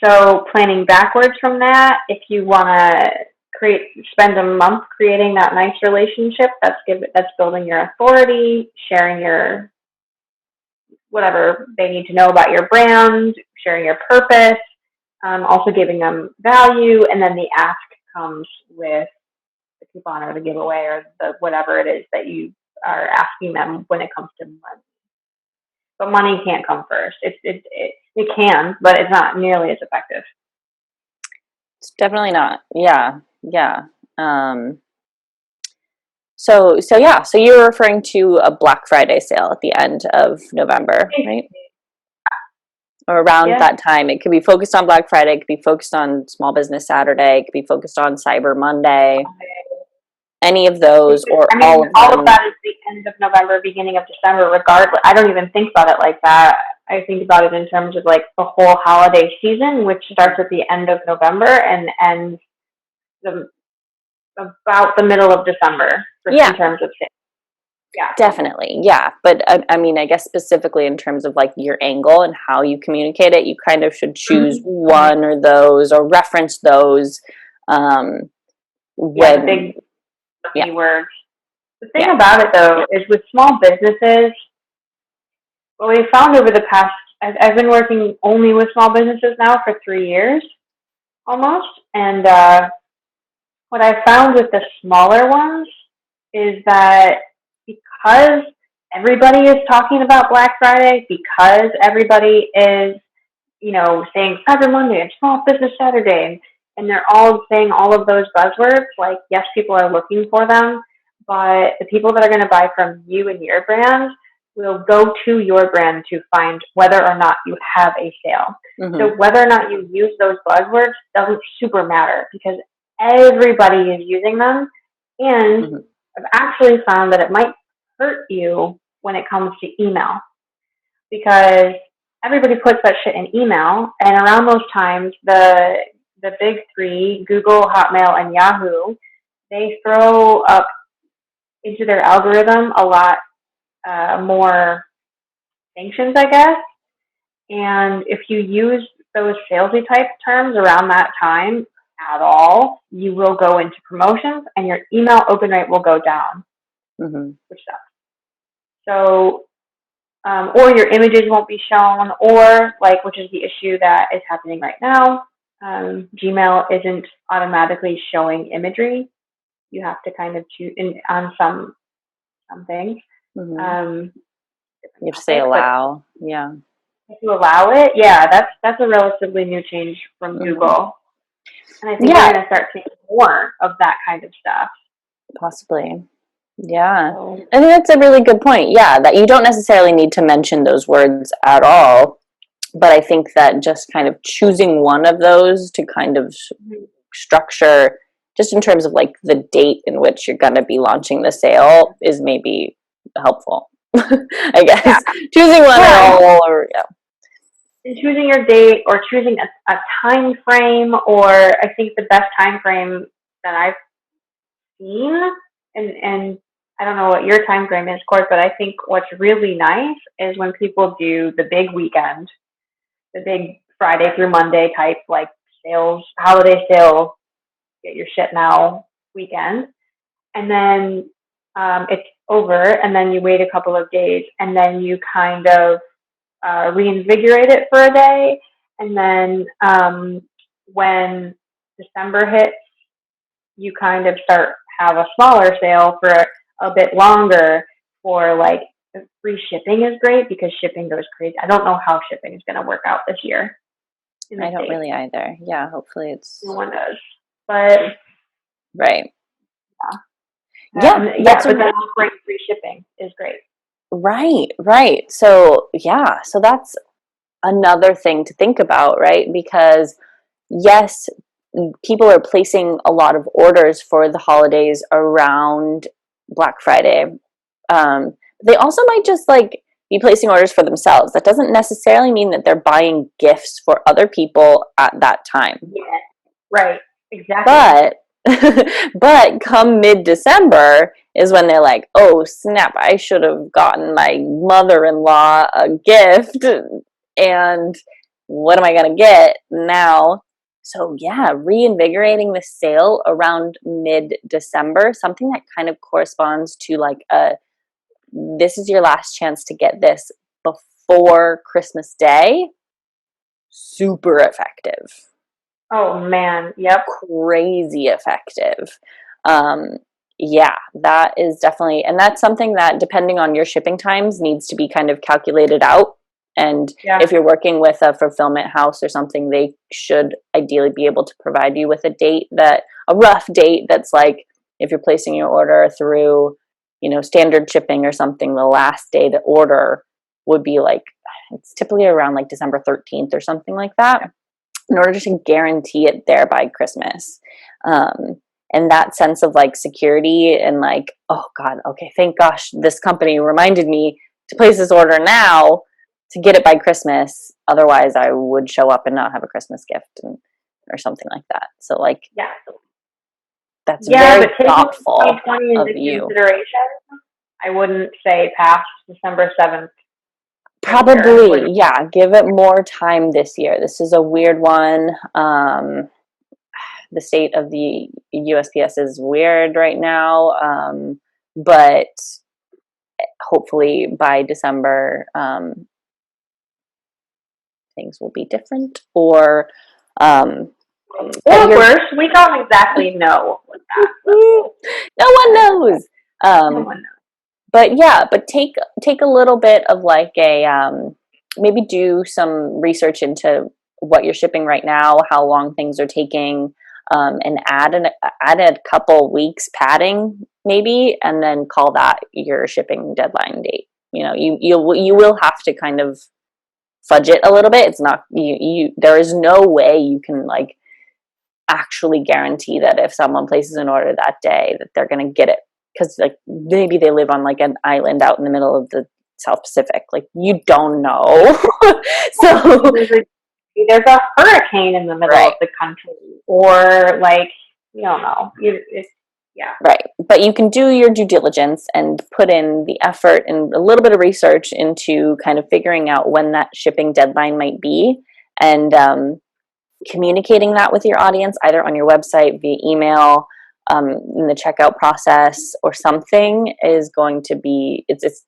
Speaker 2: So planning backwards from that, if you want to spend a month creating that nice relationship, that's building your authority, sharing your whatever they need to know about your brand, sharing your purpose, also giving them value, and then the ask comes with the coupon or the giveaway or the whatever it is that you are asking them when it comes to money. But money can't come first. It can, but it's not nearly as effective.
Speaker 1: It's definitely not. Yeah. So you're referring to a Black Friday sale at the end of November, right? Or around that time. It could be focused on Black Friday, it could be focused on Small Business Saturday, it could be focused on Cyber Monday. Any of those, or all of them.
Speaker 2: All of that is the end of November, beginning of December, regardless. I don't even think about it like that. I think about it in terms of like the whole holiday season, which starts at the end of November and ends about the middle of December in terms of sales. Yeah,
Speaker 1: definitely. Yeah. But I mean, I guess specifically in terms of like your angle and how you communicate it, you kind of should choose one or those or reference those.
Speaker 2: Big keywords. The thing about it though is with small businesses, what we found over the past, I've been working only with small businesses now for 3 years almost. And what I found with the smaller ones is that because everybody is talking about Black Friday, because everybody is, saying Cyber Monday and Small Business Saturday, and they're all saying all of those buzzwords, like, yes, people are looking for them, but the people that are going to buy from you and your brand will go to your brand to find whether or not you have a sale. Mm-hmm. So whether or not you use those buzzwords doesn't super matter because everybody is using them. And I've actually found that it might hurt you when it comes to email because everybody puts that shit in email. And around those times, the big three, Google, Hotmail, and Yahoo, they throw up into their algorithm a lot more sanctions, I guess. And if you use those salesy type terms around that time at all, you will go into promotions and your email open rate will go down, which sucks. So, or your images won't be shown, or which is the issue that is happening right now. Gmail isn't automatically showing imagery. You have to kind of choose on some things.
Speaker 1: You have to say allow,
Speaker 2: If you allow it, that's a relatively new change from Google. And I think you're going to start seeing more of that kind of stuff.
Speaker 1: Possibly. Yeah. So, I think that's a really good point. Yeah, that you don't necessarily need to mention those words at all. But I think that just kind of choosing one of those to kind of structure, just in terms of like the date in which you're going to be launching the sale is maybe helpful. I guess choosing one or
Speaker 2: and choosing your date or choosing a time frame, or I think the best time frame that I've seen, and I don't know what your time frame is, Court, but I think what's really nice is when people do the big weekend, the big Friday through Monday type like sales, holiday sale, get your shit now weekend, and then it's over, and then you wait a couple of days, and then you kind of reinvigorate it for a day, and then when December hits, you kind of have a smaller sale for a bit longer. For like free shipping is great because shipping goes crazy. I don't know how shipping is going to work out this year.
Speaker 1: I don't really either. Yeah, hopefully it's
Speaker 2: no one does, but
Speaker 1: right. Yeah,
Speaker 2: Yeah, but then offering free shipping is great.
Speaker 1: right. So yeah, so that's another thing to think about, right? Because yes, people are placing a lot of orders for the holidays around Black Friday. They also might just like be placing orders for themselves. That doesn't necessarily mean that they're buying gifts for other people at that time.
Speaker 2: Yeah, right, exactly.
Speaker 1: But but come mid-December is when they're like, "Oh, snap, I should have gotten my mother-in-law a gift and what am I going to get now?" So, yeah, reinvigorating the sale around mid-December, something that kind of corresponds to like this is your last chance to get this before Christmas Day. Super effective.
Speaker 2: Oh man, yep.
Speaker 1: Crazy effective. Um, yeah, that is definitely, and that's something that depending on your shipping times needs to be kind of calculated out. And if you're working with a fulfillment house or something, they should ideally be able to provide you with a rough date that's like, if you're placing your order through, standard shipping or something, the last day to order would be like, it's typically around like December 13th or something like that, in order to guarantee it there by Christmas. And that sense of like security and like, oh God, okay, thank gosh, this company reminded me to place this order now to get it by Christmas. Otherwise, I would show up and not have a Christmas gift or something like that. So, like, that's very thoughtful
Speaker 2: but taking 2020
Speaker 1: of
Speaker 2: into
Speaker 1: you.
Speaker 2: consideration, I wouldn't say past December 7th.
Speaker 1: Probably, yeah. Give it more time this year. This is a weird one. The state of the USPS is weird right now, but hopefully by December, things will be different. Or
Speaker 2: worse, we don't exactly know what that
Speaker 1: no one knows.
Speaker 2: No one knows.
Speaker 1: But take a little bit of like maybe do some research into what you're shipping right now, how long things are taking, and add a couple weeks padding maybe, and then call that your shipping deadline date. You will have to kind of fudge it a little bit. It's not you. There is no way you can like actually guarantee that if someone places an order that day that they're going to get it, because like maybe they live on like an island out in the middle of the South Pacific. Like you don't know. So
Speaker 2: there's a hurricane in the middle of the country, or like you don't know.
Speaker 1: Right. But you can do your due diligence and put in the effort and a little bit of research into kind of figuring out when that shipping deadline might be, and communicating that with your audience either on your website, via email, in the checkout process or something is going to be, it's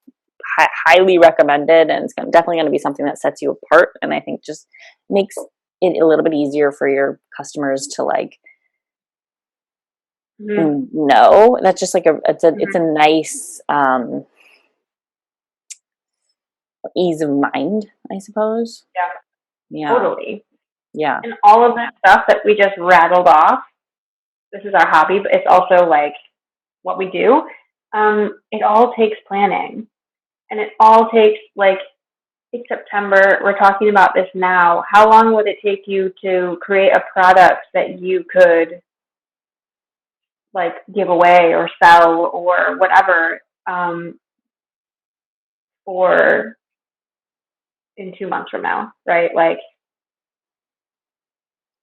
Speaker 1: highly recommended, and it's definitely going to be something that sets you apart, and I think just makes it a little bit easier for your customers to like know. That's just like it's a nice ease of mind, I suppose. Yeah.
Speaker 2: Totally.
Speaker 1: Yeah.
Speaker 2: And all of that stuff that we just rattled off, this is our hobby, but it's also like what we do. It all takes planning, and it all takes like, it's September. We're talking about this now. How long would it take you to create a product that you could like give away or sell or whatever, for in 2 months from now, right? Like,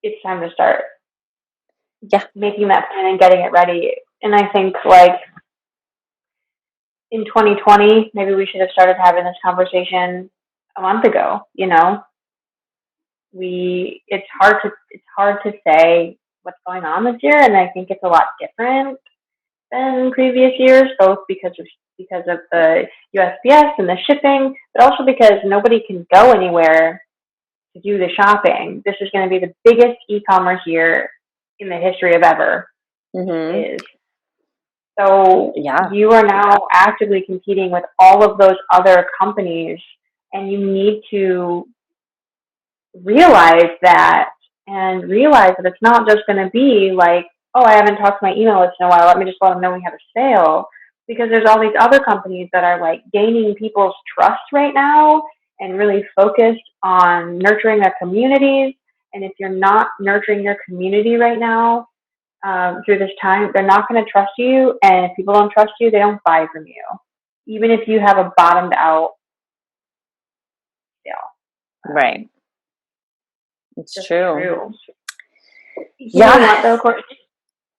Speaker 2: it's time to start making that plan and getting it ready. And I think like in 2020, maybe we should have started having this conversation a month ago. It's hard to say what's going on this year, and I think it's a lot different than previous years, both because of the USPS and the shipping, but also because nobody can go anywhere to do the shopping. This is going to be the biggest e-commerce year in the history of ever.
Speaker 1: Mm-hmm.
Speaker 2: So you are now actively competing with all of those other companies, and you need to realize that, and realize that it's not just going to be like, oh, I haven't talked to my email list in a while. Let me just let them know we have a sale. Because there's all these other companies that are like gaining people's trust right now and really focused on nurturing their communities. And if you're not nurturing your community right now, through this time, they're not going to trust you. And if people don't trust you, they don't buy from you, even if you have a bottomed out sale.
Speaker 1: Right. It's true.
Speaker 2: You know what, though, Courtney?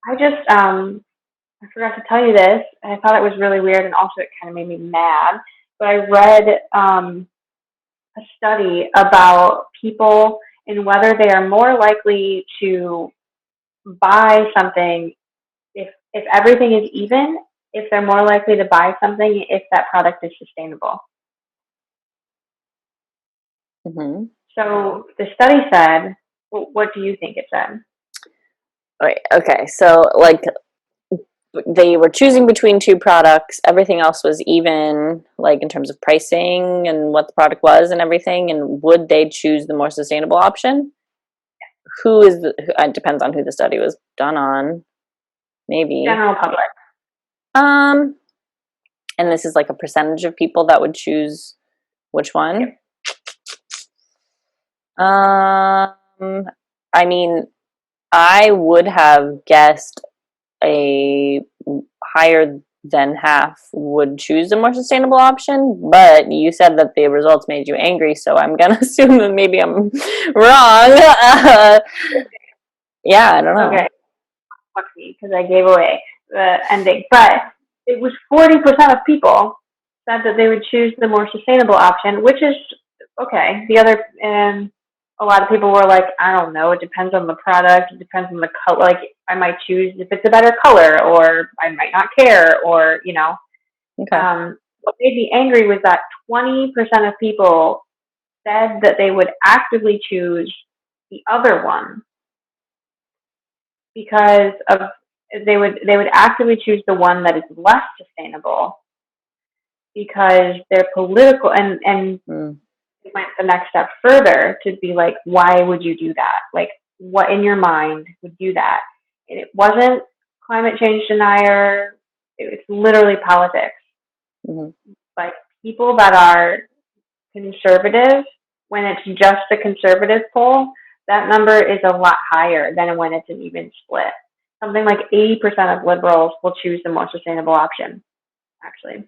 Speaker 2: I forgot to tell you this, and I thought it was really weird, and also it kind of made me mad. But I read a study about people and whether they are more likely to buy something if everything is even, if they're more likely to buy something if that product is sustainable.
Speaker 1: Mm-hmm.
Speaker 2: So the study said, what do you think it said?
Speaker 1: Right. Okay. So like they were choosing between two products. Everything else was even, like in terms of pricing and what the product was and everything. And would they choose the more sustainable option? It depends on who the study was done on. Maybe
Speaker 2: General public.
Speaker 1: And this is like a percentage of people that would choose which one?
Speaker 2: Yep.
Speaker 1: I mean, I would have guessed a higher than half would choose a more sustainable option, but you said that the results made you angry, so I'm gonna assume that maybe I'm wrong. Yeah, I don't know.
Speaker 2: Okay, fuck me, because I gave away the ending. But it was 40% of people said that they would choose the more sustainable option, which is okay. The other, a lot of people were like, I don't know, it depends on the product, it depends on the color. Like, I might choose if it's a better color, or I might not care, or, you know.
Speaker 1: Okay.
Speaker 2: What made me angry was that 20% of people said that they would actively choose the other one because of they would actively choose the one that is less sustainable because they're political and it went the next step further to be like, why would you do that? Like, what in your mind would do that? And it wasn't climate change denier. It's literally politics.
Speaker 1: Mm-hmm.
Speaker 2: Like, people that are conservative, when it's just a conservative poll, that number is a lot higher than when it's an even split. Something like 80% of liberals will choose the more sustainable option, actually.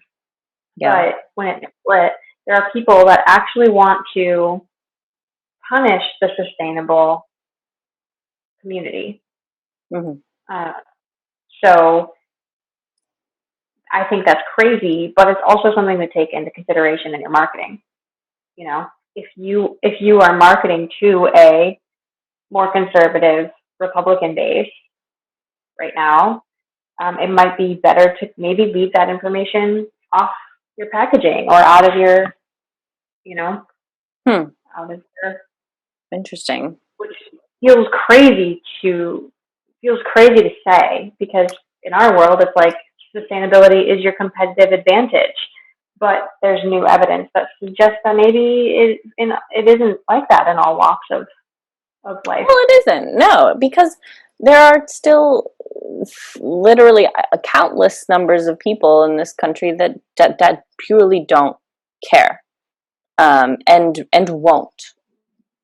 Speaker 1: Yeah.
Speaker 2: But when it's split, there are people that actually want to punish the sustainable community.
Speaker 1: Mm-hmm.
Speaker 2: So I think that's crazy, but it's also something to take into consideration in your marketing. You know, if you are marketing to a more conservative Republican base right now, it might be better to maybe leave that information off your packaging or out of your, out of your.
Speaker 1: Interesting.
Speaker 2: Which feels crazy to say, because in our world it's like sustainability is your competitive advantage, but there's new evidence that suggests that maybe it isn't like that in all walks of life.
Speaker 1: Well, it isn't. No, because there are still literally countless numbers of people in this country that purely don't care, and won't.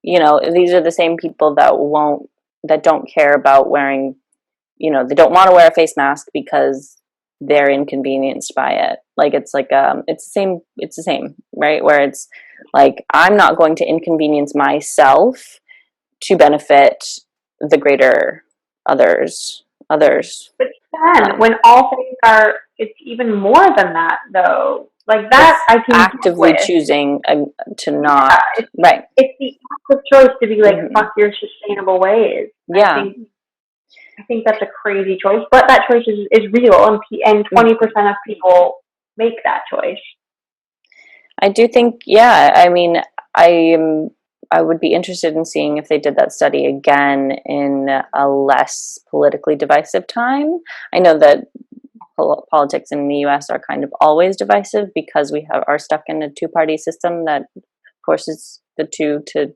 Speaker 1: You know, these are the same people that don't care about wearing. You know, they don't want to wear a face mask because they're inconvenienced by it. Like it's the same, right? Where it's like, I'm not going to inconvenience myself to benefit the greater others.
Speaker 2: But then, when all things are, it's even more than that, though. Like that, I can
Speaker 1: actively choosing to not.
Speaker 2: Yeah,
Speaker 1: right.
Speaker 2: It's the active choice to be like, fuck your sustainable ways.
Speaker 1: Yeah.
Speaker 2: I think that's a crazy choice, but that choice is real, and 20% of people make that choice.
Speaker 1: I do think, yeah. I mean, I would be interested in seeing if they did that study again in a less politically divisive time. I know that politics in the U.S. are kind of always divisive because we are stuck in a two-party system that forces the two to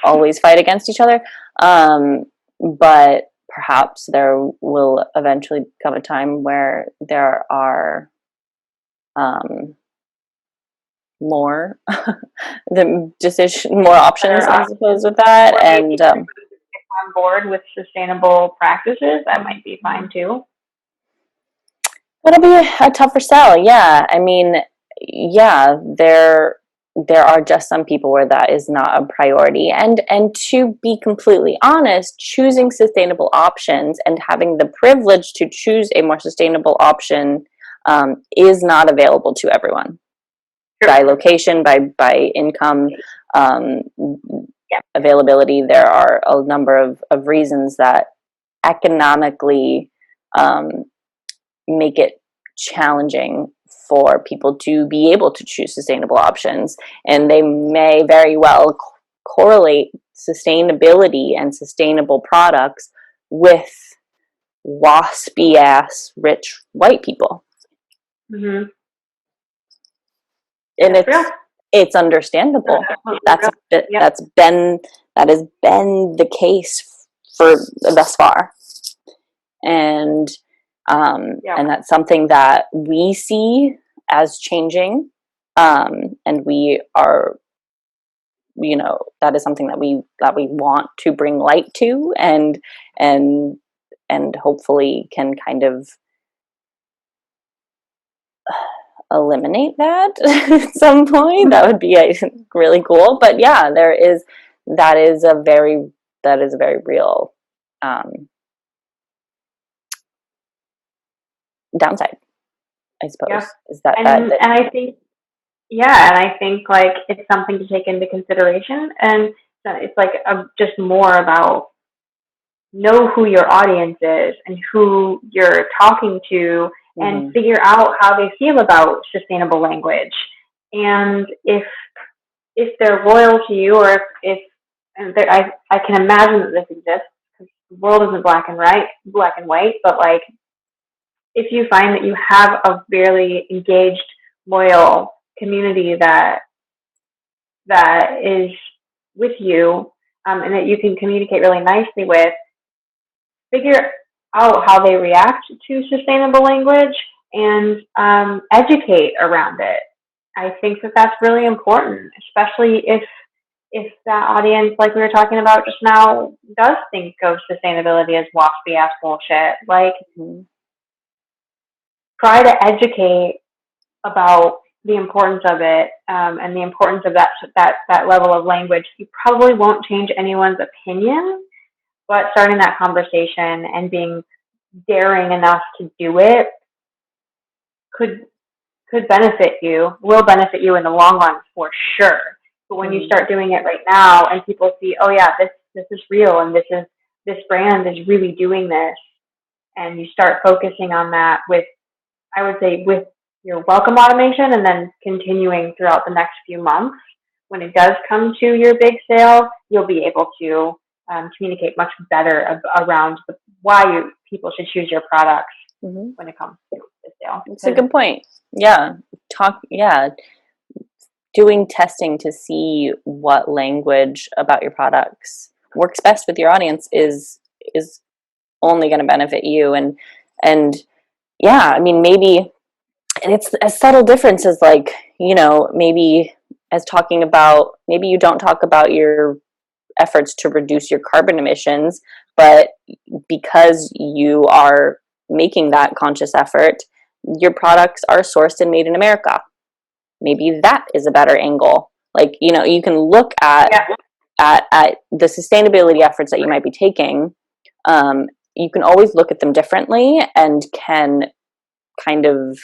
Speaker 1: always fight against each other. But perhaps there will eventually come a time where there are more more options, I suppose, with that. And
Speaker 2: on board with sustainable practices, that might be fine too.
Speaker 1: it'll be a tougher sell. Yeah. I mean, yeah, there are just some people where that is not a priority. And to be completely honest, choosing sustainable options and having the privilege to choose a more sustainable option is not available to everyone. Sure. By location, by income, availability. There are a number of reasons that economically make it challenging for people to be able to choose sustainable options, and they may very well correlate sustainability and sustainable products with waspy ass rich white people.
Speaker 2: Mm-hmm.
Speaker 1: And it's understandable. That has been the case for thus far, and that's something that we see as changing, and we are, that is something that we want to bring light to, and hopefully can kind of eliminate that at some point. That would be really cool. But yeah, that is a very real downside, I suppose. Is that
Speaker 2: and I think like it's something to take into consideration, and it's like just more about know who your audience is and who you're talking to, and figure out how they feel about sustainable language. And if they're loyal to you, or if I can imagine that this exists, because the world isn't black and white, but like if you find that you have a really engaged, loyal community that is with you, and that you can communicate really nicely with, figure out how they react to sustainable language, and educate around it. I think that that's really important, especially if that audience, like we were talking about just now, does think of sustainability as waspy ass bullshit. Like, try to educate about the importance of it, and the importance of that level of language. You probably won't change anyone's opinion, but starting that conversation and being daring enough to do it could benefit you, will benefit you in the long run for sure. But when you start doing it right now and people see, oh yeah, this is real, and this brand is really doing this, and you start focusing on that with your welcome automation, and then continuing throughout the next few months, when it does come to your big sale, you'll be able to communicate much better around why people should choose your products when it comes to the sale.
Speaker 1: It's a good point. Yeah. Doing testing to see what language about your products works best with your audience is only going to benefit you. And yeah, I mean, maybe, and it's a subtle difference, is like, maybe maybe you don't talk about your efforts to reduce your carbon emissions, but because you are making that conscious effort, your products are sourced and made in America. Maybe that is a better angle. Like, you can look at the sustainability efforts that you might be taking. You can always look at them differently, and can kind of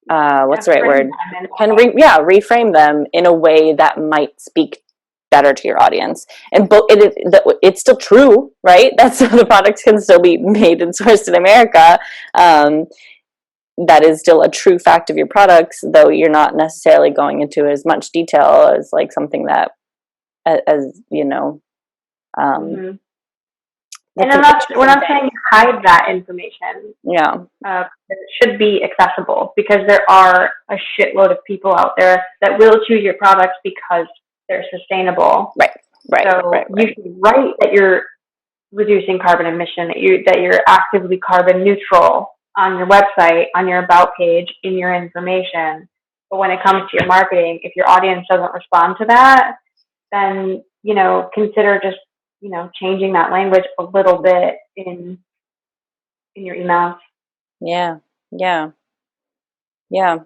Speaker 1: what's the right word? Reframe them in a way that might speak better to your audience. And it's still true, right? That's the products can still be made and sourced in America. That is still a true fact of your products, though you're not necessarily going into as much detail as like something that, as
Speaker 2: and we're not saying hide that information.
Speaker 1: Yeah.
Speaker 2: It should be accessible, because there are a shitload of people out there that will choose your products because they're sustainable.
Speaker 1: Right.
Speaker 2: So you should write that you're reducing carbon emission, that you're actively carbon neutral on your website, on your about page, in your information. But when it comes to your marketing, if your audience doesn't respond to that, then, consider just, changing that language a little bit in your emails.
Speaker 1: Yeah. Yeah. Yeah.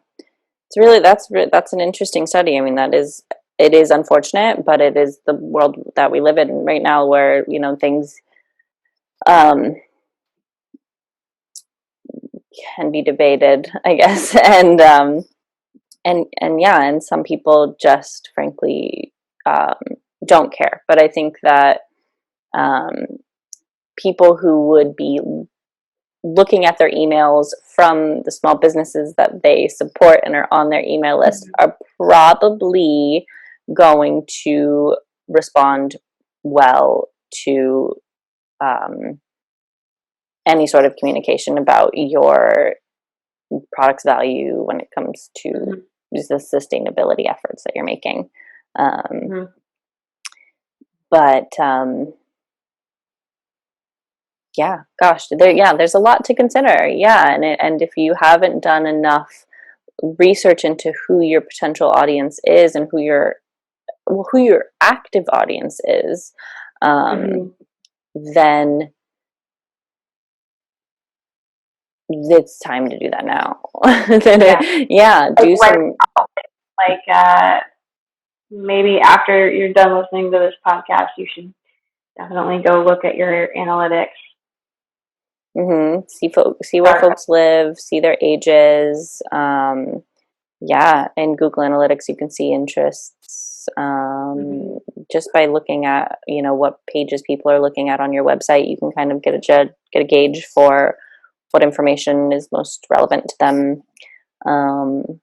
Speaker 1: It's really, that's an interesting study. I mean, it is unfortunate, but it is the world that we live in right now where, things um can be debated, I guess. And yeah, and some people just frankly um don't care. But I think that um people who would be looking at their emails from the small businesses that they support and are on their email list are probably going to respond well to any sort of communication about your product's value when it comes to the sustainability efforts that you're making. But yeah, gosh, there's a lot to consider. Yeah, and if you haven't done enough research into who your potential audience is and who your active audience is, then it's time to do that now. Do some
Speaker 2: maybe after you're done listening to this podcast, you should definitely go look at your analytics.
Speaker 1: See where folks live, see their ages. In Google Analytics, you can see interests just by looking at what pages people are looking at on your website. You can kind of get a gauge for what information is most relevant to them.
Speaker 2: And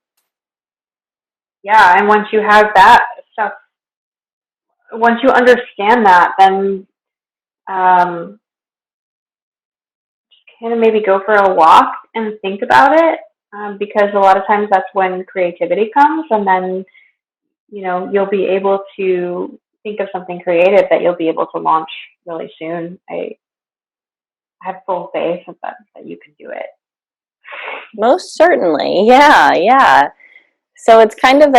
Speaker 2: once you have that stuff, once you understand that, then just kind of maybe go for a walk and think about it, because a lot of times that's when creativity comes, and then you'll be able to think of something creative that you'll be able to launch really soon. I have full faith that you can do it.
Speaker 1: Most certainly. Yeah. So it's kind of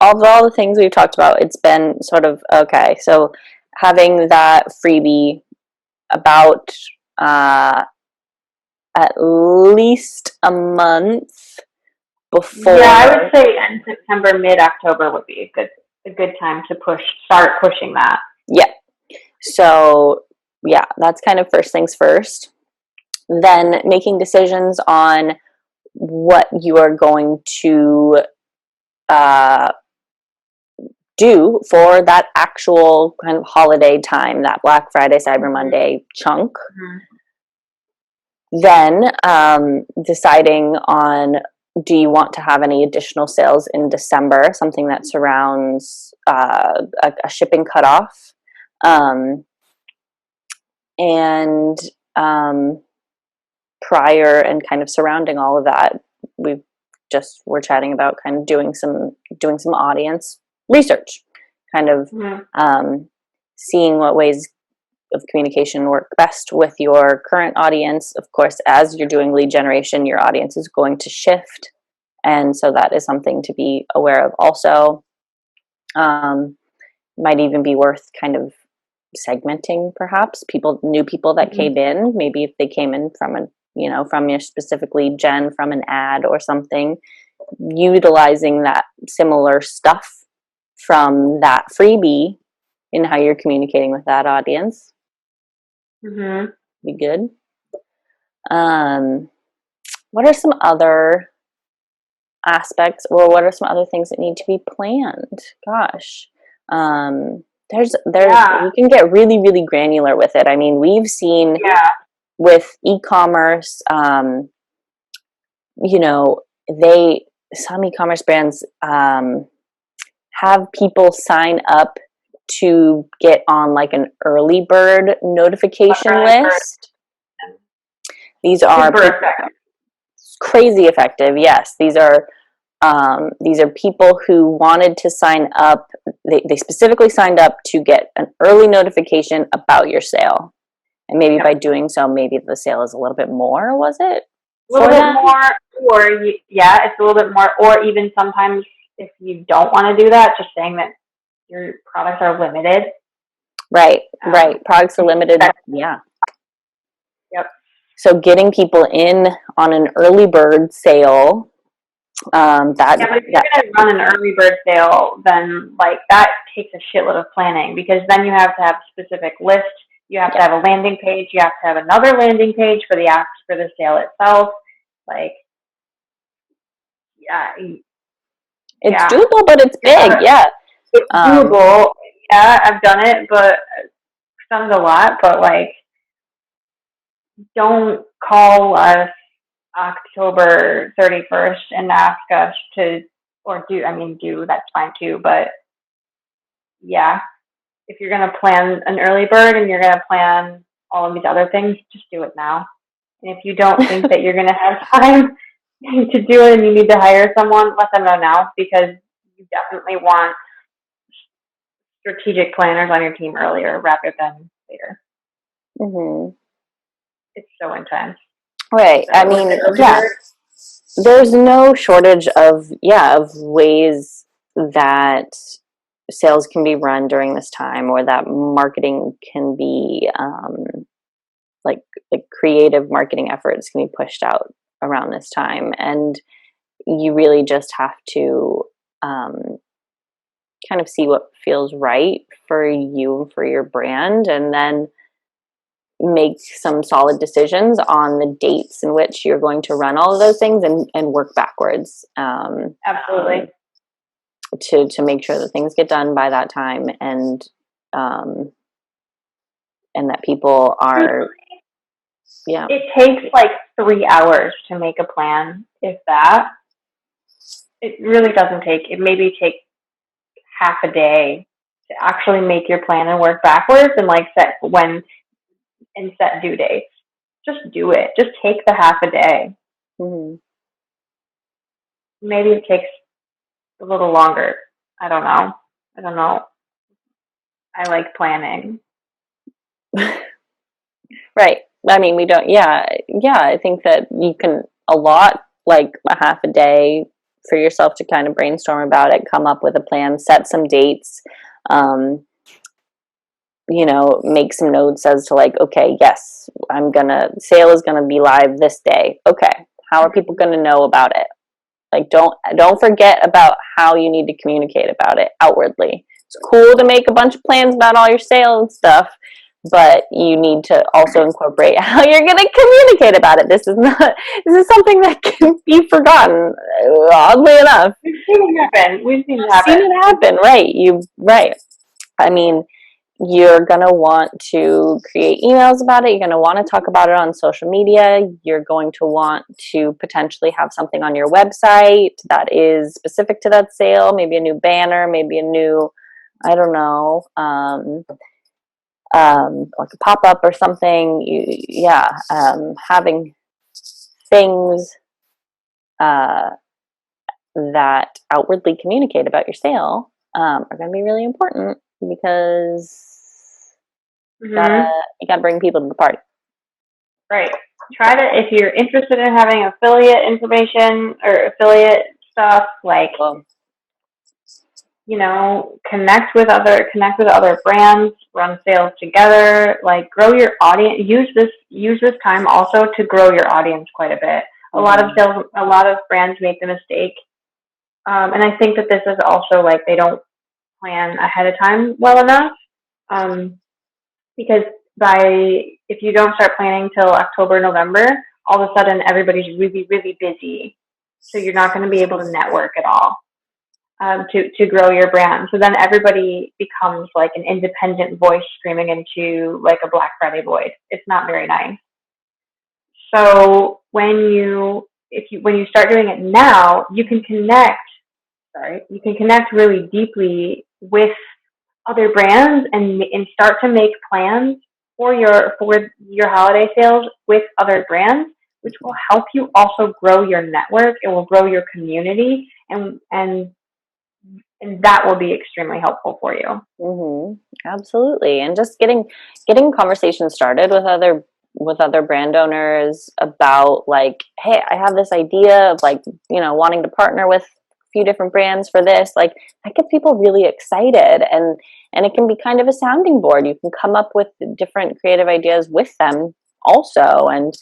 Speaker 1: of all the things we've talked about, it's been sort of, okay, so having that freebie about at least a month before.
Speaker 2: Yeah, I would say end September, mid-October would be a good time to start pushing that.
Speaker 1: Yeah. So yeah, that's kind of first things first. Then making decisions on what you are going to do for that actual kind of holiday time, that Black Friday, Cyber Monday chunk. Then deciding on, do you want to have any additional sales in December, something that surrounds a shipping cutoff. And prior and kind of surrounding all of that, we're chatting about kind of doing some audience research, kind of seeing what ways of communication work best with your current audience. Of course, as you're doing lead generation, your audience is going to shift, and so that is something to be aware of also. Might even be worth kind of segmenting, perhaps new people that came in. Maybe if they came in from from your specifically Jen from an ad or something, utilizing that similar stuff from that freebie in how you're communicating with that audience. Be good. What are some other aspects, or what are some other things that need to be planned? Gosh. There's we can get really, really granular with it. I mean, we've seen with e-commerce, some e-commerce brands have people sign up to get on like an early bird notification list. These are crazy effective. Yes, these are These are people who wanted to sign up. They specifically signed up to get an early notification about your sale. And maybe by doing so, maybe the sale is a little bit more, was it?
Speaker 2: A little bit more, or yeah, it's a little bit more, or even sometimes if you don't want to do that, just saying that your products are limited.
Speaker 1: Right. Products are limited. Yeah.
Speaker 2: Yep.
Speaker 1: So getting people in on an early bird sale.
Speaker 2: But if you're going to run an early bird sale, then like that takes a shitload of planning, because then you have to have a specific list. You have to have a landing page. You have to have another landing page for the apps for the sale itself. Like,
Speaker 1: it's doable, but it's big. Yeah,
Speaker 2: it's doable. Yeah, I've done it, but I've done it a lot. But like, don't call us October 31st and ask us to, or do, that's fine too. But yeah, if you're going to plan an early bird and you're going to plan all of these other things, just do it now. And if you don't think that you're going to have time to do it and you need to hire someone, let them know now, because you definitely want strategic planners on your team earlier rather than later.
Speaker 1: Mm-hmm.
Speaker 2: It's so intense.
Speaker 1: Right. I mean, there's no shortage of ways that sales can be run during this time, or that marketing can be like creative marketing efforts can be pushed out around this time, and you really just have to kind of see what feels right for you and for your brand, and then make some solid decisions on the dates in which you're going to run all of those things, and work backwards.
Speaker 2: Absolutely.
Speaker 1: To make sure that things get done by that time, and that people are, It
Speaker 2: takes like 3 hours to make a plan, if that. It really doesn't take, it maybe take half a day to actually make your plan and work backwards, and like set due dates. Just do it. Just take the half a day.
Speaker 1: Mm-hmm.
Speaker 2: Maybe it takes a little longer. I don't know. I like planning.
Speaker 1: Right. I mean, we don't, I think that you can allot like a half a day for yourself to kind of brainstorm about it, come up with a plan, set some dates, make some notes as to like, okay, yes, sale is gonna be live this day. Okay, how are people gonna know about it? Like, don't forget about how you need to communicate about it outwardly. It's cool to make a bunch of plans about all your sale and stuff, but you need to also incorporate how you're going to communicate about it. This is something that can be forgotten, oddly enough.
Speaker 2: We've seen it happen.
Speaker 1: Right. I mean, you're going to want to create emails about it. You're going to want to talk about it on social media. You're going to want to potentially have something on your website that is specific to that sale, maybe a new banner, maybe a new, I don't know, like a pop-up or something. Having things that outwardly communicate about your sale are going to be really important, because you gotta bring people to the party.
Speaker 2: Right. Try to, if you're interested in having affiliate information or affiliate stuff, like, connect with other brands, run sales together, like grow your audience. Use this time also to grow your audience quite a bit. A lot of brands make the mistake, and I think that this is also like they don't plan ahead of time well enough, because if you don't start planning till October, November, all of a sudden everybody's really, really busy, so you're not going to be able to network at all. To grow your brand. So then everybody becomes like an independent voice screaming into like a Black Friday void. It's not very nice. So when you start doing it now, you can connect really deeply with other brands and start to make plans for your holiday sales with other brands, which will help you also grow your network. It will grow your community, and that will be extremely helpful for you.
Speaker 1: Absolutely. And just getting conversations started with other brand owners about like, hey, I have this idea of like, wanting to partner with a few different brands for this. Like, that gets people really excited, and it can be kind of a sounding board. You can come up with different creative ideas with them also, and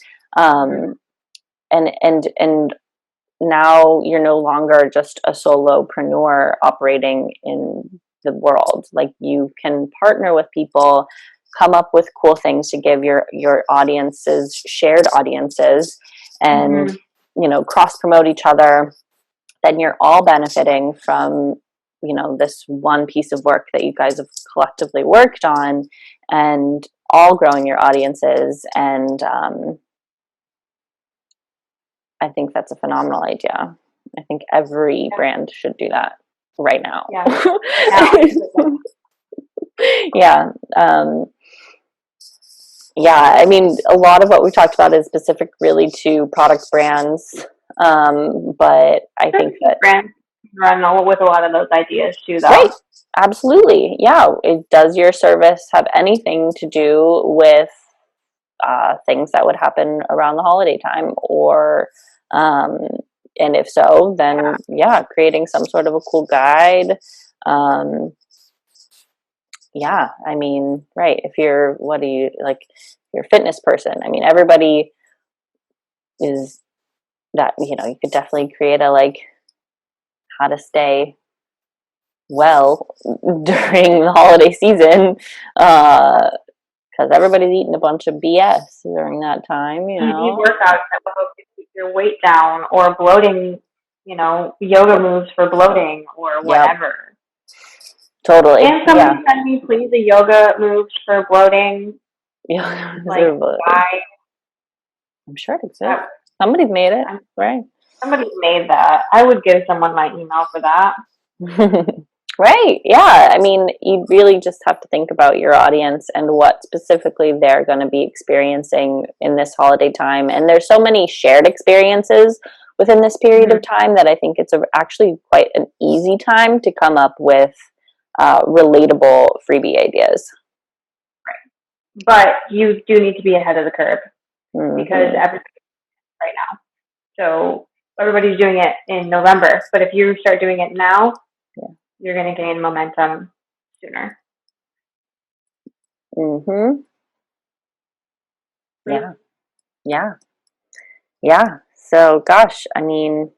Speaker 1: now you're no longer just a solopreneur operating in the world. Like, you can partner with people, come up with cool things to give your audiences, shared audiences, and cross promote each other. Then you're all benefiting from this one piece of work that you guys have collectively worked on, and all growing your audiences. And I think that's a phenomenal idea. I think every brand should do that right now. Yeah. Yeah. I mean, a lot of what we talked about is specific really to product brands. But I think that
Speaker 2: brands run with a lot of those ideas too, though.
Speaker 1: Right. Absolutely. Yeah. Does your service have anything to do with things that would happen around the holiday time, or and if so, then creating some sort of a cool guide. I mean, right, if you're you're a fitness person, I mean, everybody is that, you could definitely create a like how to stay well during the holiday season, because everybody's eating a bunch of BS during that time,
Speaker 2: You need workouts that will help you keep your weight down, or bloating, yoga moves for bloating or whatever.
Speaker 1: Totally.
Speaker 2: Can somebody send me, please, a yoga moves for bloating? Like, why?
Speaker 1: I'm sure it exists. Somebody's made it, right?
Speaker 2: Somebody's made that. I would give someone my email for that.
Speaker 1: Right. Yeah. I mean, you really just have to think about your audience and what specifically they're going to be experiencing in this holiday time. And there's so many shared experiences within this period of time that I think it's actually quite an easy time to come up with relatable freebie ideas.
Speaker 2: Right. But you do need to be ahead of the curve, because everything's right now. So everybody's doing it in November. But if you start doing it now, you're going to gain momentum sooner.
Speaker 1: Yeah. So, gosh, I mean,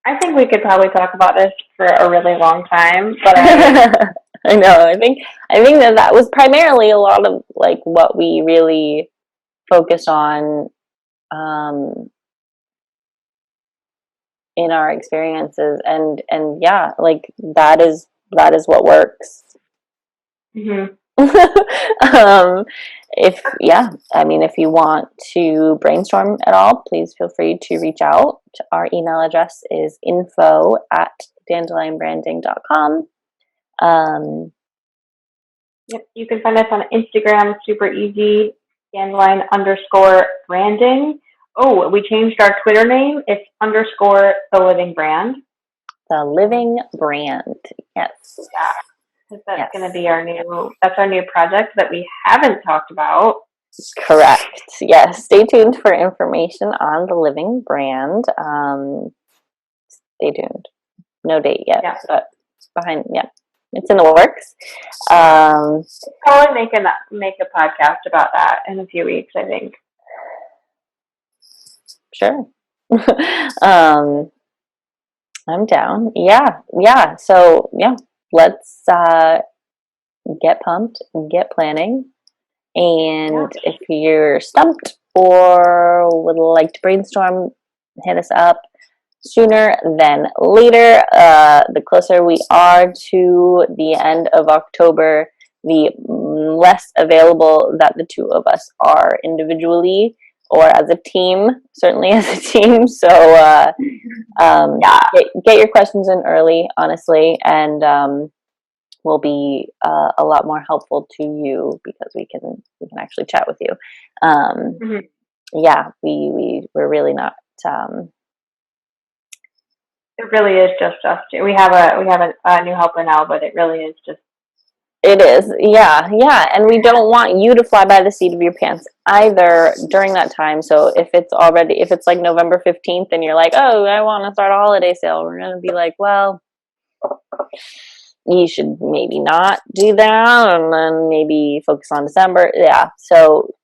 Speaker 2: I think we could probably talk about this for a really long time, but
Speaker 1: I know. I think that was primarily a lot of like what we really focused on in our experiences, and like that is what works. If you want to brainstorm at all, please feel free to reach out. Our email address is info@dandelionbranding.com.
Speaker 2: Yep, you can find us on Instagram, super easy, dandelion_branding. Oh, we changed our Twitter name. It's _the living brand.
Speaker 1: The living brand, yes.
Speaker 2: Yeah. That's going to be our new project that we haven't talked about.
Speaker 1: Correct. Yes. Stay tuned for information on the living brand. Stay tuned. No date yet, but it's in the works.
Speaker 2: Probably make a podcast about that in a few weeks, I think.
Speaker 1: Sure. I'm down. Yeah. So let's get pumped, get planning. And if you're stumped or would like to brainstorm, hit us up sooner than later. The closer we are to the end of October, the less available that the two of us are individually or as a team, certainly as a team. So get your questions in early, honestly, and will be a lot more helpful to you because we can actually chat with you. We're really not
Speaker 2: It really is just us two. We have a new helper now, but it really is just.
Speaker 1: It is, yeah, yeah, and we don't want you to fly by the seat of your pants either during that time. So if it's like November 15th and you're like, oh, I want to start a holiday sale, we're gonna be like, well, you should maybe not do that, and then maybe focus on December. Yeah, so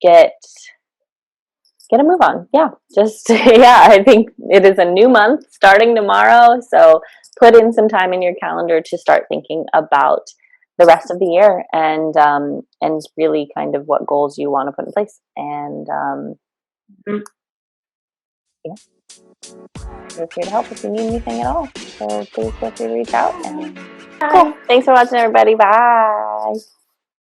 Speaker 1: get a move on. Yeah, just yeah. I think it is a new month starting tomorrow, so put in some time in your calendar to start thinking about the rest of the year and really kind of what goals you want to put in place. And yeah, we're here to help if you need anything at all. So please feel free to reach out. And cool. Thanks for watching, everybody. Bye.